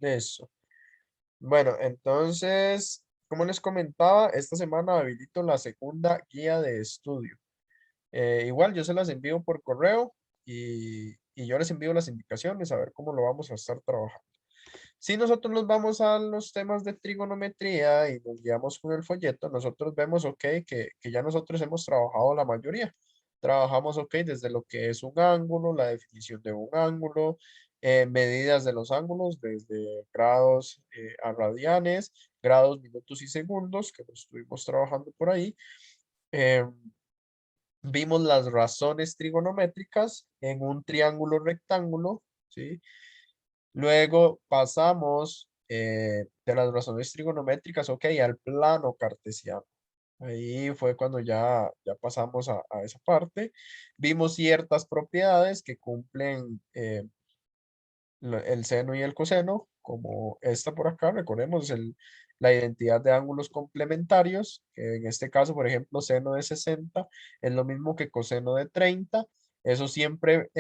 Eso. Bueno, entonces, como les comentaba, esta semana habilito la segunda guía de estudio. Igual yo se las envío por correo y yo les envío las indicaciones a ver cómo lo vamos a estar trabajando. Si nosotros nos vamos a los temas de trigonometría y nos guiamos con el folleto, nosotros vemos, ok, que ya nosotros hemos trabajado la mayoría. Trabajamos, ok, desde lo que es un ángulo, la definición de un ángulo, medidas de los ángulos, desde grados a radianes, grados, minutos y segundos, que lo estuvimos trabajando por ahí. Em, Vimos las razones trigonométricas en un triángulo rectángulo, ¿sí? Luego pasamos de las razones trigonométricas, ok, al plano cartesiano. Ahí fue cuando ya pasamos a esa parte. Vimos ciertas propiedades que cumplen el seno y el coseno, como esta por acá, recordemos la identidad de ángulos complementarios, que en este caso, por ejemplo, seno de 60 es lo mismo que coseno de 30. Eso siempre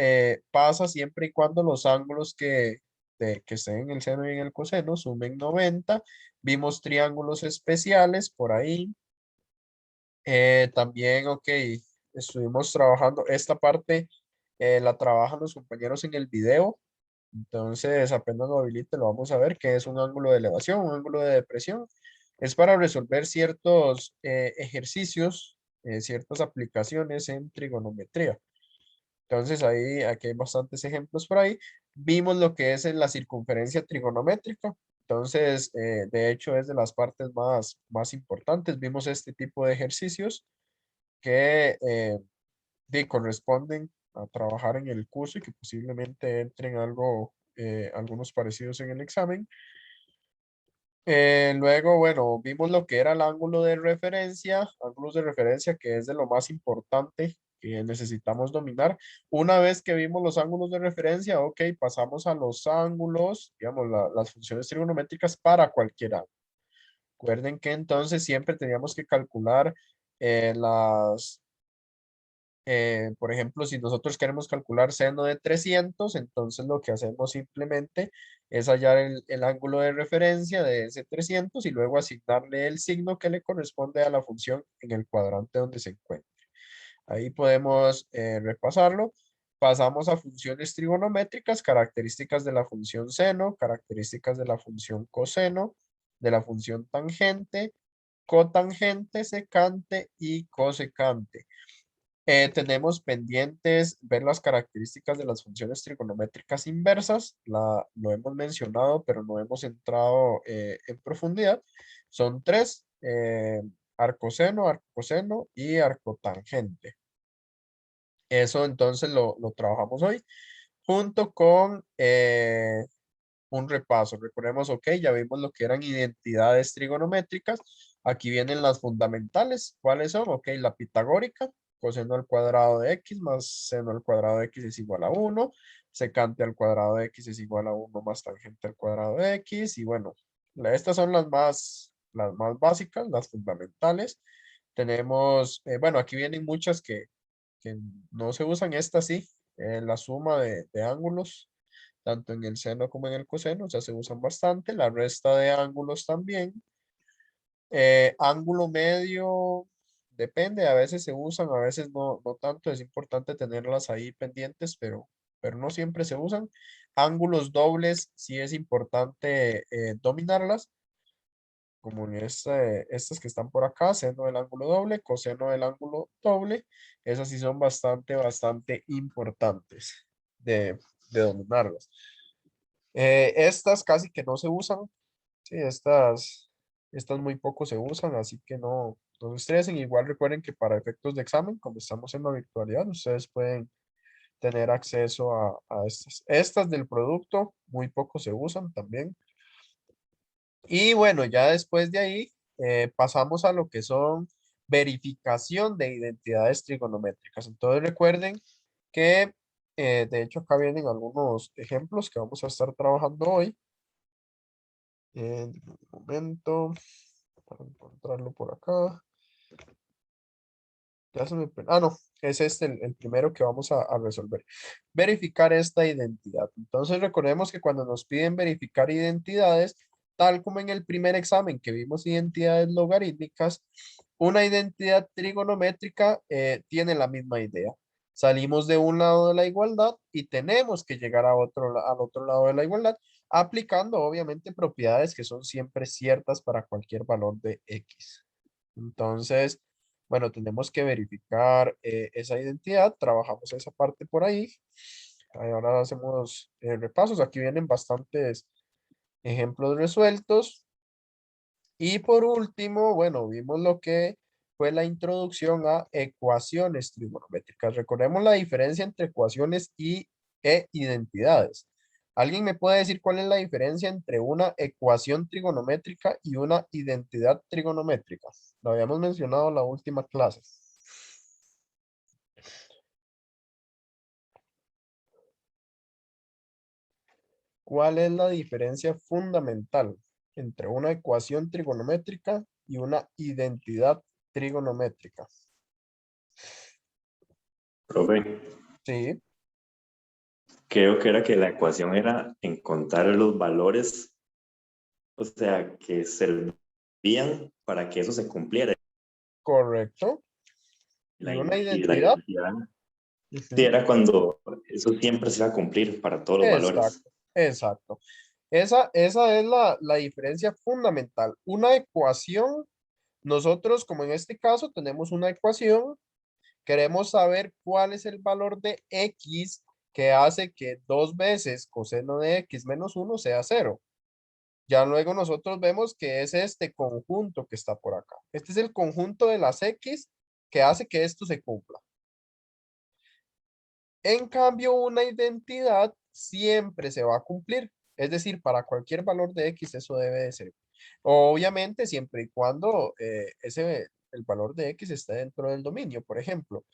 pasa siempre y cuando los ángulos que estén en el seno y en el coseno sumen 90. Vimos triángulos especiales por ahí. También, ok, estuvimos trabajando esta parte, la trabajan los compañeros en el video. Entonces, apenas lo habilite, lo vamos a ver, que es un ángulo de elevación, un ángulo de depresión. Es para resolver ciertos ejercicios, ciertas aplicaciones en trigonometría. Entonces, aquí hay bastantes ejemplos por ahí. Vimos lo que es en la circunferencia trigonométrica. Entonces, de hecho, es de las partes más importantes. Vimos este tipo de ejercicios que corresponden a trabajar en el curso y que posiblemente entren algunos parecidos en el examen. Luego, bueno, vimos lo que era el ángulo de referencia, ángulos de referencia que es de lo más importante que necesitamos dominar. Una vez que vimos los ángulos de referencia, ok, pasamos a los ángulos, digamos, las funciones trigonométricas para cualquier ángulo. Recuerden que entonces siempre teníamos que calcular por ejemplo, si nosotros queremos calcular seno de 300, entonces lo que hacemos simplemente es hallar el ángulo de referencia de ese 300 y luego asignarle el signo que le corresponde a la función en el cuadrante donde se encuentra. Ahí podemos repasarlo. Pasamos a funciones trigonométricas, características de la función seno, características de la función coseno, de la función tangente, cotangente, secante y cosecante. Tenemos pendientes ver las características de las funciones trigonométricas inversas. Lo hemos mencionado, pero no hemos entrado en profundidad. Son tres, arcoseno, arcoseno y arcotangente. Eso entonces lo trabajamos hoy junto con un repaso. Recordemos, ok, ya vimos lo que eran identidades trigonométricas. Aquí vienen las fundamentales. ¿Cuáles son? Ok, la pitagórica, coseno al cuadrado de x más seno al cuadrado de x es igual a 1. Secante al cuadrado de x es igual a 1 más tangente al cuadrado de x. Y bueno, estas son las más básicas, las fundamentales. Tenemos, bueno, aquí vienen muchas que no se usan. Estas sí, la suma de ángulos tanto en el seno como en el coseno, ya se usan bastante. La resta de ángulos también. Ángulo medio, depende, a veces se usan, a veces no tanto. Es importante tenerlas ahí pendientes, pero no siempre se usan. Ángulos dobles, sí es importante dominarlas, como en estas que están por acá, seno del ángulo doble, coseno del ángulo doble. Esas sí son bastante importantes de dominarlas. Estas casi que no se usan, sí, estas muy poco se usan, así que no se estresen. Igual recuerden que para efectos de examen, como estamos en la virtualidad, ustedes pueden tener acceso a estas. Estas del producto muy poco se usan también. Y bueno, ya después de ahí pasamos a lo que son verificación de identidades trigonométricas. Entonces recuerden que, de hecho, acá vienen algunos ejemplos que vamos a estar trabajando hoy. En un momento, para encontrarlo por acá. Ah, no, es este el primero que vamos a resolver. Verificar esta identidad. Entonces recordemos que cuando nos piden verificar identidades, tal como en el primer examen que vimos identidades logarítmicas, una identidad trigonométrica tiene la misma idea. Salimos de un lado de la igualdad y tenemos que llegar a al otro lado de la igualdad, aplicando obviamente propiedades que son siempre ciertas para cualquier valor de X. Entonces, bueno, tenemos que verificar esa identidad, trabajamos esa parte por ahí. Ahora hacemos repasos, aquí vienen bastantes ejemplos resueltos. Y por último, bueno, vimos lo que fue la introducción a ecuaciones trigonométricas. Recordemos la diferencia entre ecuaciones e identidades. ¿Alguien me puede decir cuál es la diferencia entre una ecuación trigonométrica y una identidad trigonométrica? Lo habíamos mencionado en la última clase. ¿Cuál es la diferencia fundamental entre una ecuación trigonométrica y una identidad trigonométrica? Profe, Sí, creo que era que la ecuación era encontrar los valores, o sea, que servían para que eso se cumpliera. correcto. La, Y una y la identidad. identidad sí, Ujú. era cuando eso siempre se iba a cumplir para todos los valores. Exacto, exacto. Esa es la diferencia fundamental. Una ecuación, nosotros como en este caso tenemos una ecuación, queremos saber cuál es el valor de x que hace que dos veces coseno de x menos uno sea cero. Ya luego nosotros vemos que es este conjunto que está por acá. Este es el conjunto de las x que hace que esto se cumpla. En cambio, una identidad siempre se va a cumplir. Es decir, para cualquier valor de X eso debe de ser. Obviamente, siempre y cuando el valor de X esté dentro del dominio. Por ejemplo,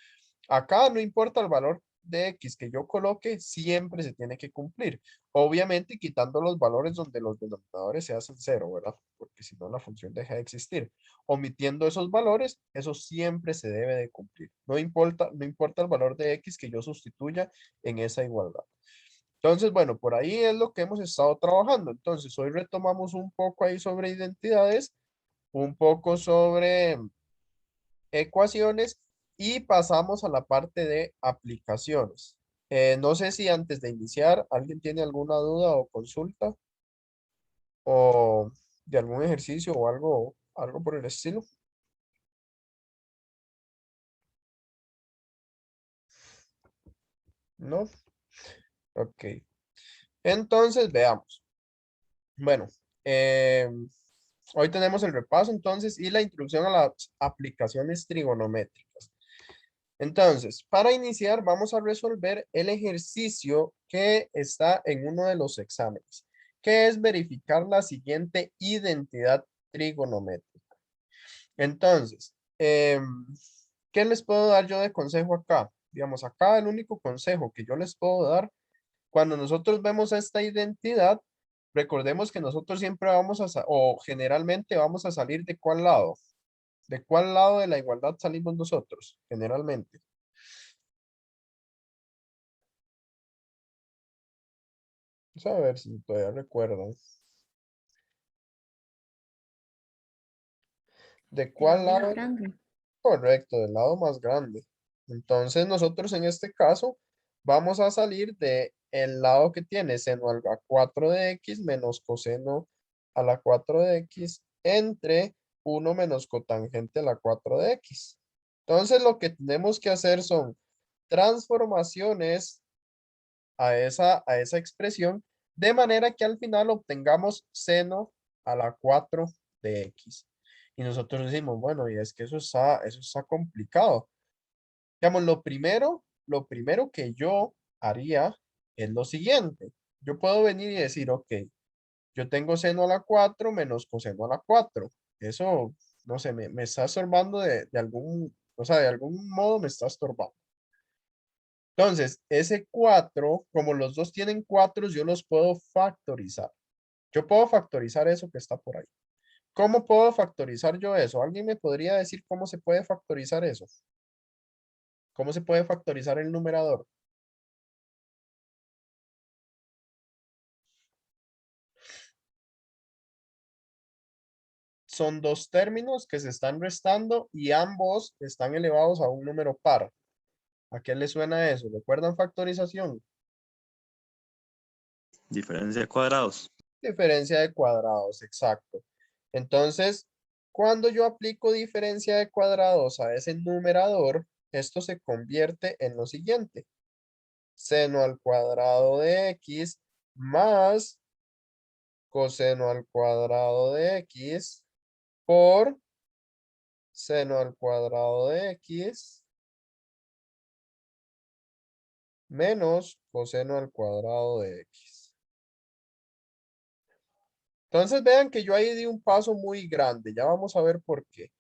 acá no importa el valor de X que yo coloque, siempre se tiene que cumplir. Obviamente quitando los valores donde los denominadores se hacen cero, ¿verdad? Porque si no la función deja de existir. Omitiendo esos valores, eso siempre se debe de cumplir. No importa el valor de X que yo sustituya en esa igualdad. Entonces, bueno, por ahí es lo que hemos estado trabajando. Entonces, hoy retomamos un poco ahí sobre identidades, un poco sobre ecuaciones y pasamos a la parte de aplicaciones. No sé si antes de iniciar alguien tiene alguna duda o consulta o de algún ejercicio o algo por el estilo. ¿No? Ok. Entonces, veamos. Bueno, eh, hoy tenemos el repaso entonces y la introducción a las aplicaciones trigonométricas. Entonces, para iniciar, vamos a resolver el ejercicio que está en uno de los exámenes, que es verificar la siguiente identidad trigonométrica. Entonces, ¿qué les puedo dar yo de consejo acá? Digamos, acá el único consejo que yo les puedo dar, cuando nosotros vemos esta identidad, recordemos que nosotros siempre o generalmente vamos a salir de cuál lado. ¿De cuál lado de la igualdad salimos nosotros? Generalmente. Vamos a ver si todavía recuerdan. ¿De El cuál lado más lado? grande. Correcto, del lado más grande. Entonces nosotros en este caso vamos a salir de el lado que tiene seno a la 4 de x menos coseno a la 4 de x entre 1 menos cotangente a la 4 de x. Entonces lo que tenemos que hacer son transformaciones a esa expresión de manera que al final obtengamos seno a la 4 de x. Y nosotros decimos, bueno, y es que eso está complicado. Digamos, lo primero que yo haría es lo siguiente. Yo puedo venir y decir, ok, yo tengo seno a la 4 menos coseno a la 4. Eso, no sé, me está estorbando de algún, o sea, de algún modo me está estorbando. Entonces, ese 4 como los dos tienen 4, yo los puedo factorizar. Yo puedo factorizar eso que está por ahí. ¿Cómo puedo factorizar yo eso? ¿Alguien me podría decir cómo se puede factorizar eso? ¿Cómo se puede factorizar el numerador? Son dos términos que se están restando y ambos están elevados a un número par. ¿A qué le suena eso? ¿Recuerdan factorización? Diferencia de cuadrados. Diferencia de cuadrados, exacto. Entonces, cuando yo aplico diferencia de cuadrados a ese numerador, esto se convierte en lo siguiente. Seno al cuadrado de x más coseno al cuadrado de x por seno al cuadrado de x menos coseno al cuadrado de x. Entonces vean que yo ahí di un paso muy grande. Ya vamos a ver por qué.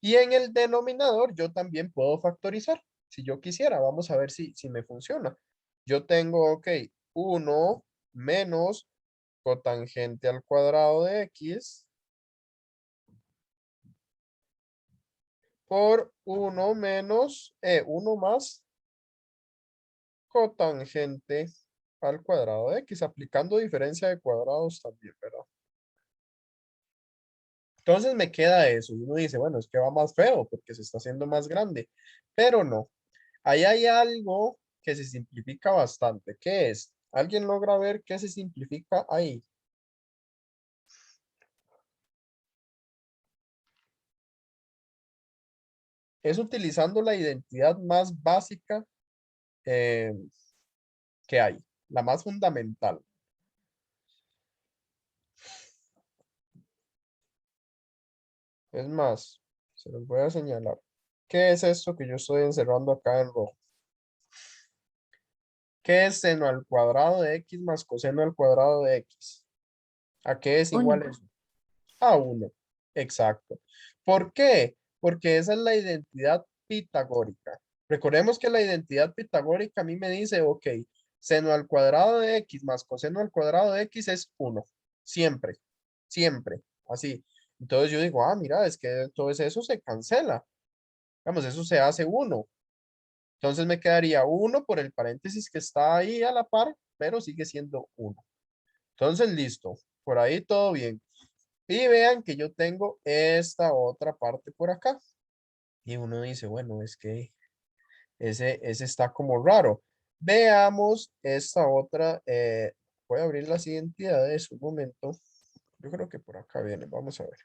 Y en el denominador yo también puedo factorizar. Si yo quisiera, vamos a ver si me funciona. Yo tengo, ok, 1 menos cotangente al cuadrado de x por 1 menos, 1 más cotangente al cuadrado de x, aplicando diferencia de cuadrados también, ¿verdad? Entonces me queda eso. Y uno dice, bueno, es que va más feo porque se está haciendo más grande. Pero no. Ahí hay algo que se simplifica bastante. ¿Qué es? ¿Alguien logra ver qué se simplifica ahí? Es utilizando la identidad más básica eh, que hay, la más fundamental. Es más, se los voy a señalar. ¿Qué es esto que yo estoy encerrando acá en rojo? ¿Qué es seno al cuadrado de x más coseno al cuadrado de x? ¿A qué es igual Uno. eso? A 1. Exacto. ¿Por qué? Porque esa es la identidad pitagórica. Recordemos que la identidad pitagórica a mí me dice, ok, seno al cuadrado de x más coseno al cuadrado de x es 1. Siempre, siempre. Así. Entonces yo digo, ah, mira, es que entonces eso se cancela. Vamos, eso se hace 1. Entonces me quedaría 1 por el paréntesis que está ahí a la par, pero sigue siendo 1. Entonces, listo. Por ahí todo bien. Y vean que yo tengo esta otra parte por acá. Y uno dice, bueno, es que ese está como raro. Veamos esta otra. Voy a abrir las identidades un momento. Yo creo que por acá viene. Vamos a ver.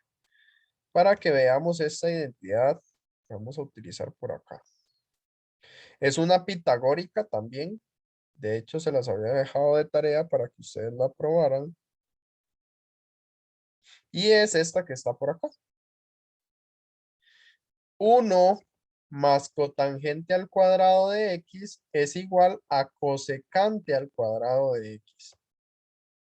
Para que veamos esta identidad, vamos a utilizar por acá. Es una pitagórica también. De hecho, se las había dejado de tarea para que ustedes la probaran. Y es esta que está por acá. 1 más cotangente al cuadrado de x es igual a cosecante al cuadrado de x.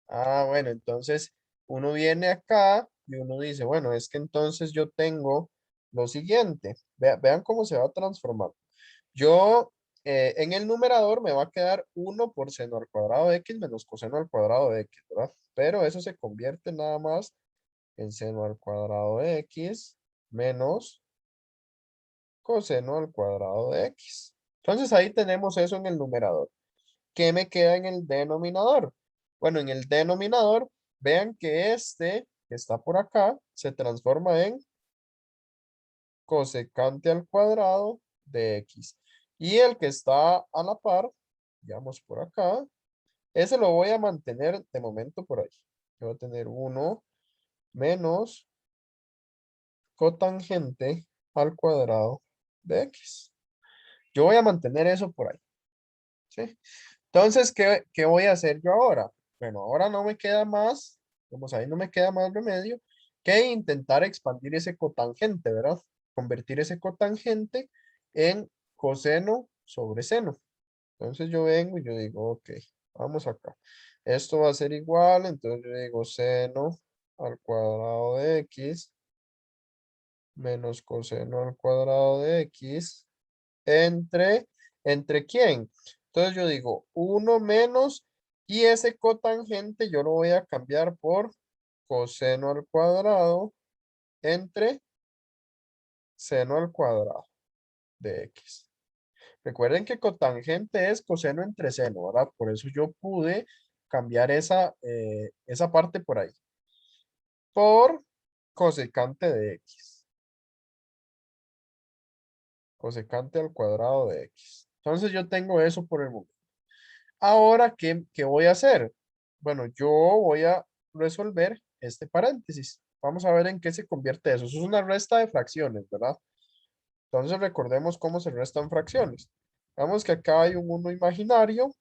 Ah, bueno, entonces uno viene acá y uno dice, bueno, es que entonces yo tengo lo siguiente. Vean cómo se va a transformar. Yo en el numerador me va a quedar 1 por seno al cuadrado de x menos coseno al cuadrado de x, ¿verdad? Pero eso se convierte nada más en seno al cuadrado de x menos coseno al cuadrado de x. Entonces ahí tenemos eso en el numerador. ¿Qué me queda en el denominador? Bueno, en el denominador, vean que este que está por acá se transforma en cosecante al cuadrado de x. Y el que está a la par, digamos por acá, ese lo voy a mantener de momento por ahí. Yo voy a tener 1 menos cotangente al cuadrado de x. Yo voy a mantener eso por ahí. ¿Sí? Entonces, ¿qué voy a hacer yo ahora? Bueno, ahora no me queda más, vamos ahí no me queda más remedio que intentar expandir ese cotangente, ¿verdad? Convertir ese cotangente en coseno sobre seno. Entonces yo vengo y yo digo, ok, vamos acá. Esto va a ser igual, entonces yo digo seno al cuadrado de x menos coseno al cuadrado de x ¿entre quién? Entonces yo digo 1 menos y ese cotangente yo lo voy a cambiar por coseno al cuadrado entre seno al cuadrado de x. Recuerden que cotangente es coseno entre seno, ¿verdad? Por eso yo pude cambiar esa parte por ahí. Por cosecante de x. Cosecante al cuadrado de x. Entonces yo tengo eso por el momento. Ahora, ¿qué voy a hacer? Bueno, yo voy a resolver este paréntesis. Vamos a ver en qué se convierte eso. Eso es una resta de fracciones, ¿verdad? Entonces recordemos cómo se restan fracciones. Vemos que acá hay un 1 imaginario.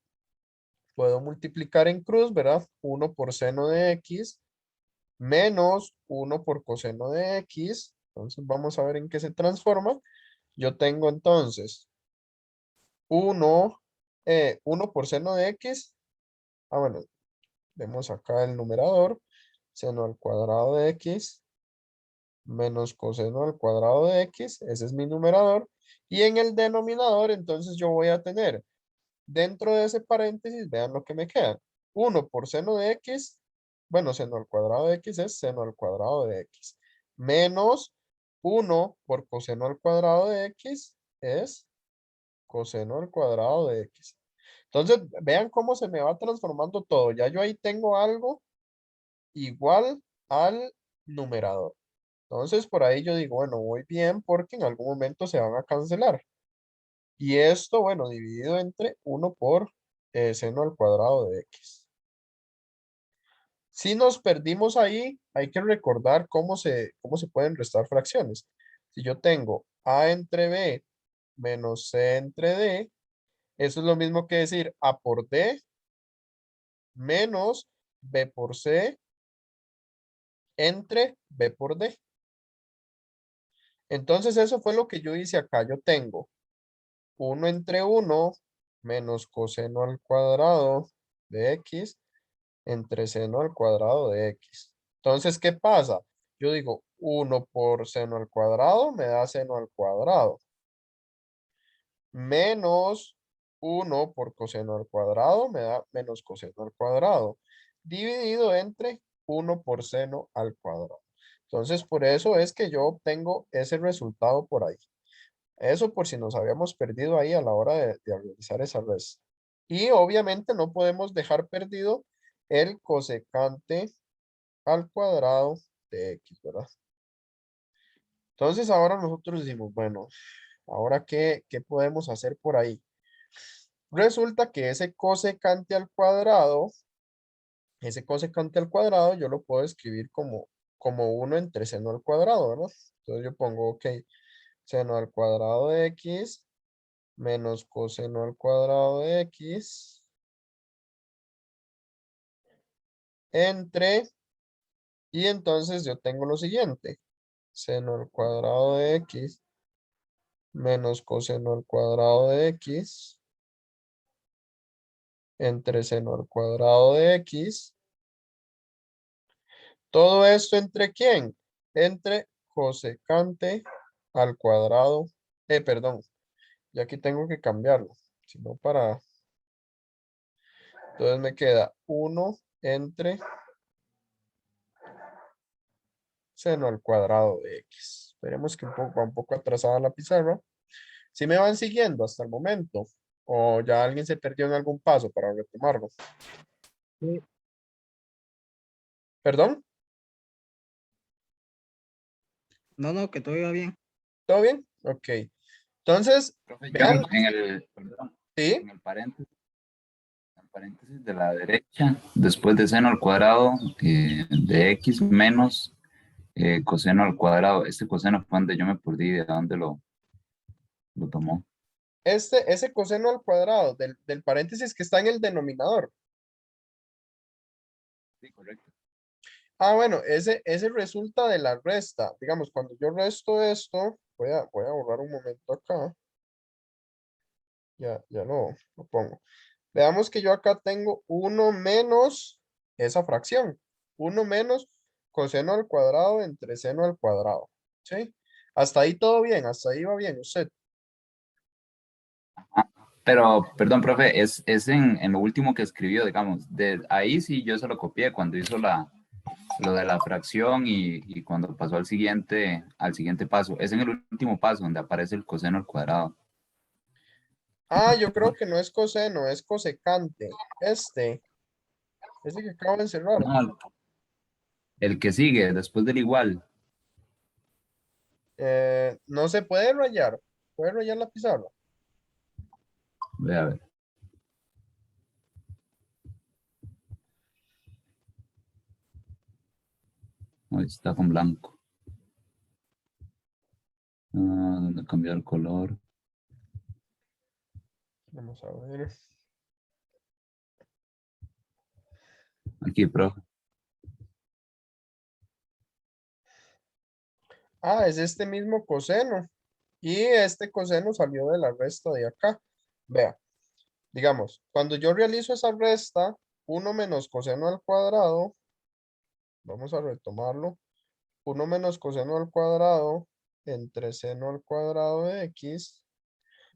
Puedo multiplicar en cruz, ¿verdad? 1 por seno de x menos 1 por coseno de x. Entonces vamos a ver en qué se transforma. Yo tengo entonces 1, 1 por seno de x. Ah, bueno, vemos acá el numerador. Seno al cuadrado de x menos coseno al cuadrado de x. Ese es mi numerador. Y en el denominador, entonces yo voy a tener dentro de ese paréntesis, vean lo que me queda. 1 por seno de x. Bueno, seno al cuadrado de x es seno al cuadrado de x. Menos 1 por coseno al cuadrado de x es coseno al cuadrado de x. Entonces, vean cómo se me va transformando todo. Ya yo ahí tengo algo igual al numerador. Entonces, por ahí yo digo, bueno, voy bien porque en algún momento se van a cancelar. Y esto, bueno, dividido entre 1 por seno al cuadrado de x. Si nos perdimos ahí, hay que recordar cómo se pueden restar fracciones. Si yo tengo a entre b menos c entre d, eso es lo mismo que decir a por d menos b por c entre b por d. Entonces eso fue lo que yo hice acá. Yo tengo 1 entre 1 menos coseno al cuadrado de x entre seno al cuadrado de x. Entonces, ¿qué pasa? Yo digo 1 por seno al cuadrado me da seno al cuadrado. Menos 1 por coseno al cuadrado me da menos coseno al cuadrado. Dividido entre 1 por seno al cuadrado. Entonces, por eso es que yo obtengo ese resultado por ahí. Eso por si nos habíamos perdido ahí a la hora de realizar esa resta. Y obviamente no podemos dejar perdido el cosecante al cuadrado de x, ¿verdad? Entonces ahora nosotros decimos, bueno, ahora qué podemos hacer por ahí? Resulta que ese cosecante al cuadrado, yo lo puedo escribir como 1 entre seno al cuadrado, ¿verdad? Entonces yo pongo, ok, seno al cuadrado de x menos coseno al cuadrado de x entre, y entonces yo tengo lo siguiente, seno al cuadrado de x menos coseno al cuadrado de x entre seno al cuadrado de x. ¿Todo esto entre quién? Entre cosecante al cuadrado. Perdón, ya aquí tengo que cambiarlo. Si no para... Entonces me queda 1 entre seno al cuadrado de x. Esperemos que va un poco atrasada la pizarra. Si me van siguiendo hasta el momento, o ya alguien se perdió en algún paso para retomarlo. Sí. ¿Perdón? No, no, que todo iba bien. ¿Todo bien? Ok. Entonces, Profe, yo vean, perdón, sí, en el paréntesis de la derecha, después de seno al cuadrado de x menos coseno al cuadrado. Este coseno fue donde yo me perdí, de dónde lo tomó. ese coseno al cuadrado del paréntesis que está en el denominador. Sí, correcto. Ah, bueno, ese resulta de la resta. Digamos, cuando yo resto esto, voy a borrar un momento acá. Ya lo pongo. Veamos que yo acá tengo 1 menos esa fracción. 1 menos coseno al cuadrado entre seno al cuadrado. ¿Sí? Hasta ahí todo bien, hasta ahí va bien. Usted, Pero, perdón, profe, es en lo último que escribió, digamos. De ahí sí yo se lo copié cuando hizo lo de la fracción y cuando pasó al siguiente paso. Es en el último paso donde aparece el coseno al cuadrado. Ah, yo creo que no es coseno, es cosecante. Este que acabo de encerrar. No, el que sigue después del igual. No se puede rayar. Puede rayar la pizarra. Ve a ver. Ahí está con blanco. Ah, ¿dónde cambió el color? Vamos a ver. Aquí, profe. Ah, es este mismo coseno. Y este coseno salió de la resta de acá. Vea, digamos, cuando yo realizo esa resta, 1 menos coseno al cuadrado, vamos a retomarlo, 1 menos coseno al cuadrado entre seno al cuadrado de x.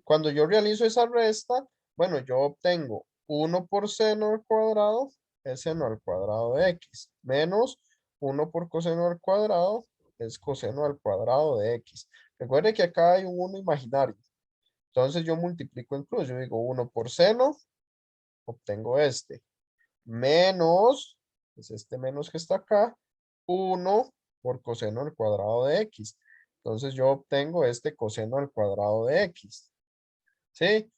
Cuando yo realizo esa resta, bueno, yo obtengo 1 por seno al cuadrado es seno al cuadrado de x, menos 1 por coseno al cuadrado es coseno al cuadrado de x. Recuerde que acá hay un 1 imaginario. Entonces yo multiplico en cruz. Yo digo 1 por seno, obtengo este. Menos, es este menos que está acá, 1 por coseno al cuadrado de x. Entonces yo obtengo este coseno al cuadrado de x. ¿Sí?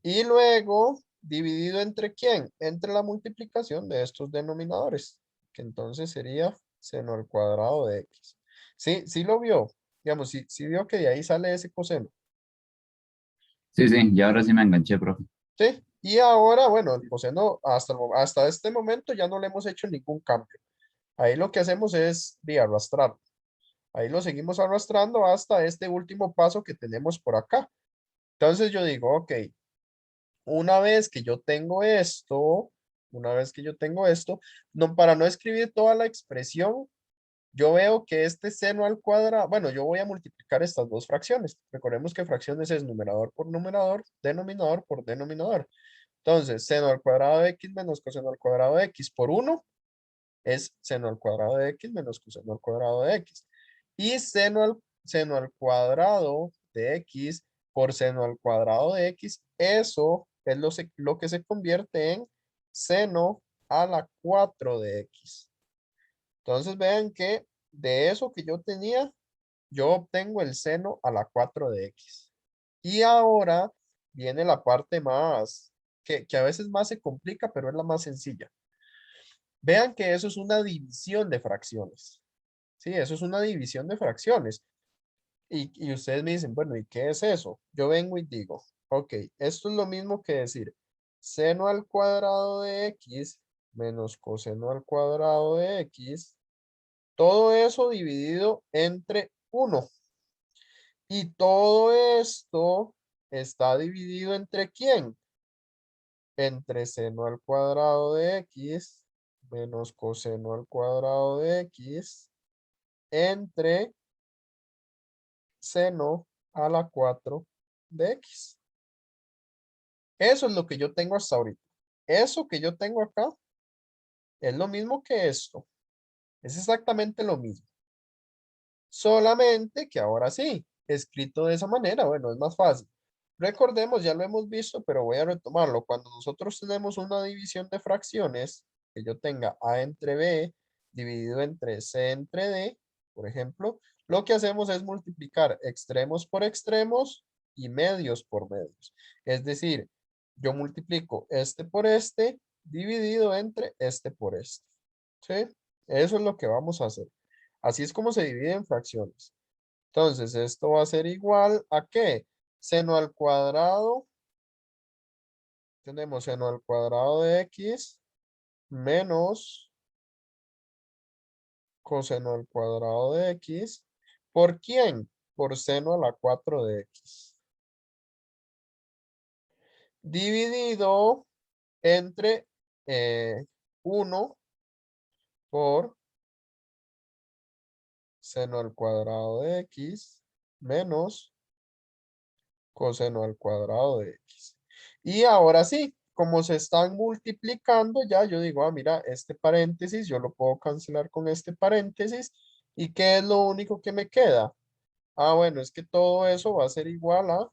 Y luego, dividido entre quién? Entre la multiplicación de estos denominadores, que entonces sería seno al cuadrado de x. ¿Sí? ¿Sí lo vio? Digamos, sí vio que de ahí sale ese coseno. Sí, sí, y ahora sí me enganché, profe. ¿Sí? Y ahora, bueno, el coseno hasta este momento ya no le hemos hecho ningún cambio. Ahí lo que hacemos es arrastrar. Ahí lo seguimos arrastrando hasta este último paso que tenemos por acá. Entonces yo digo, ok, una vez que yo tengo esto, una vez que yo tengo esto, no, para no escribir toda la expresión, yo veo que este seno al cuadrado, bueno, yo voy a multiplicar estas dos fracciones. Recordemos que fracciones es numerador por numerador, denominador por denominador. Entonces, seno al cuadrado de x menos coseno al cuadrado de x por 1 es seno al cuadrado de x menos coseno al cuadrado de x. Y seno al cuadrado de x por seno al cuadrado de x, eso es lo que se convierte en seno a la 4 de x. Entonces vean que de eso que yo tenía, yo obtengo el seno a la 4 de x. Y ahora viene la parte más, que a veces más se complica, pero es la más sencilla. Vean que eso es una división de fracciones. Sí, eso es una división de fracciones. Y ustedes me dicen, bueno, ¿y qué es eso? Yo vengo y digo, ok, esto es lo mismo que decir seno al cuadrado de x menos coseno al cuadrado de x. Todo eso dividido entre 1. Y todo esto está dividido entre ¿quién? Entre seno al cuadrado de x menos coseno al cuadrado de x entre seno a la 4 de x. Eso es lo que yo tengo hasta ahorita. Eso que yo tengo acá es lo mismo que esto. Es exactamente lo mismo. Solamente que ahora sí, escrito de esa manera, bueno, es más fácil. Recordemos, ya lo hemos visto, pero voy a retomarlo. Cuando nosotros tenemos una división de fracciones, que yo tenga a entre b dividido entre c entre d, por ejemplo, lo que hacemos es multiplicar extremos por extremos y medios por medios. Es decir, yo multiplico este por este dividido entre este por este. ¿Sí? Eso es lo que vamos a hacer. Así es como se divide en fracciones. Entonces, esto va a ser igual a ¿qué? Seno al cuadrado. Tenemos seno al cuadrado de x menos coseno al cuadrado de x. ¿Por quién? Por seno a la 4 de x. Dividido entre 1 por seno al cuadrado de x menos coseno al cuadrado de x. Y ahora sí, como se están multiplicando, ya yo digo, ah, mira, este paréntesis, yo lo puedo cancelar con este paréntesis. ¿Y qué es lo único que me queda? Ah, bueno, es que todo eso va a ser igual a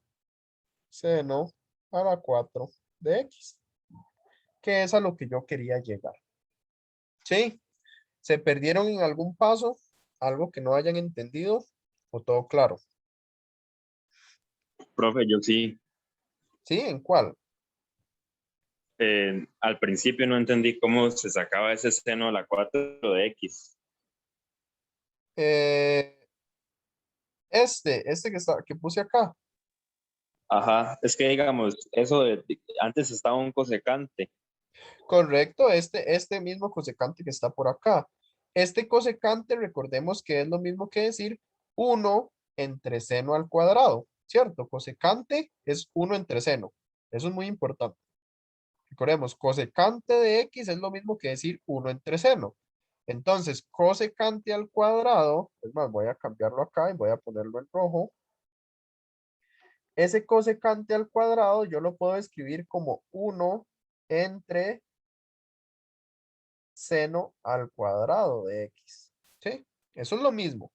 seno a la 4 de X, que es a lo que yo quería llegar. ¿Sí? ¿Se perdieron en algún paso? ¿Algo que no hayan entendido? ¿O todo claro? Profe, yo sí, ¿Sí? ¿En cuál? al principio no entendí cómo se sacaba ese seno a la 4 de X. Eh, este que puse acá. Ajá, es que digamos, eso antes estaba un cosecante. Correcto, este mismo cosecante que está por acá. Este cosecante, recordemos que es lo mismo que decir 1 entre seno al cuadrado, ¿cierto? Cosecante es 1 entre seno. Eso es muy importante. Recordemos, cosecante de X es lo mismo que decir 1 entre seno. Entonces, cosecante al cuadrado, es más, voy a cambiarlo acá y voy a ponerlo en rojo. Ese cosecante al cuadrado yo lo puedo escribir como 1 entre seno al cuadrado de X. ¿Sí? Eso es lo mismo.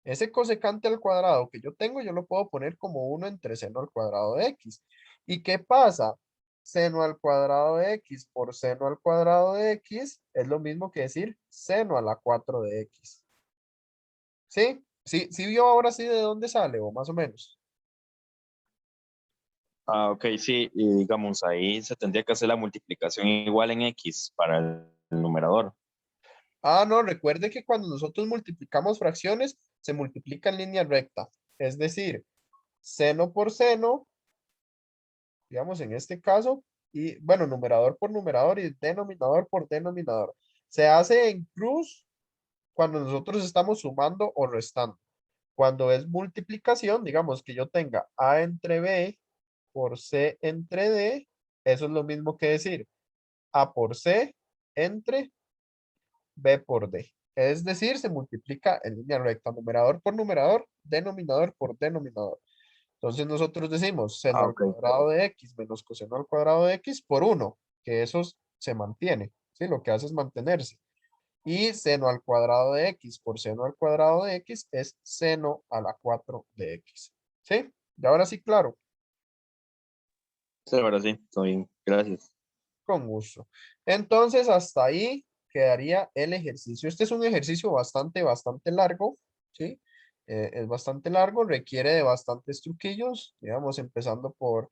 Ese cosecante al cuadrado que yo tengo, yo lo puedo poner como 1 entre seno al cuadrado de X. ¿Y qué pasa? Seno al cuadrado de X por seno al cuadrado de X es lo mismo que decir seno a la 4 de X. ¿Sí? ¿Sí? ¿Sí vio ahora sí de dónde sale o más o menos? Ah, ok, sí, y digamos, ahí se tendría que hacer la multiplicación igual en X para el numerador. Ah, no, recuerde que cuando nosotros multiplicamos fracciones, se multiplica en línea recta. Es decir, seno por seno, digamos en este caso, y bueno, numerador por numerador y denominador por denominador. Se hace en cruz cuando nosotros estamos sumando o restando. Cuando es multiplicación, digamos que yo tenga A entre B por C entre D, eso es lo mismo que decir A por C entre B por D. Es decir, se multiplica en línea recta, numerador por numerador, denominador por denominador. Entonces nosotros decimos seno Ah, al ok. cuadrado de X menos coseno al cuadrado de X por 1, que eso se mantiene, ¿sí? Lo que hace es mantenerse. Y seno al cuadrado de X por seno al cuadrado de X es seno a la 4 de X. ¿Sí? Y ahora sí, claro, Sí, ahora sí, estoy bien, gracias. con gusto. Entonces, hasta ahí quedaría el ejercicio. Este es un ejercicio bastante largo, ¿sí? Es bastante largo, requiere de bastantes truquillos, digamos, empezando por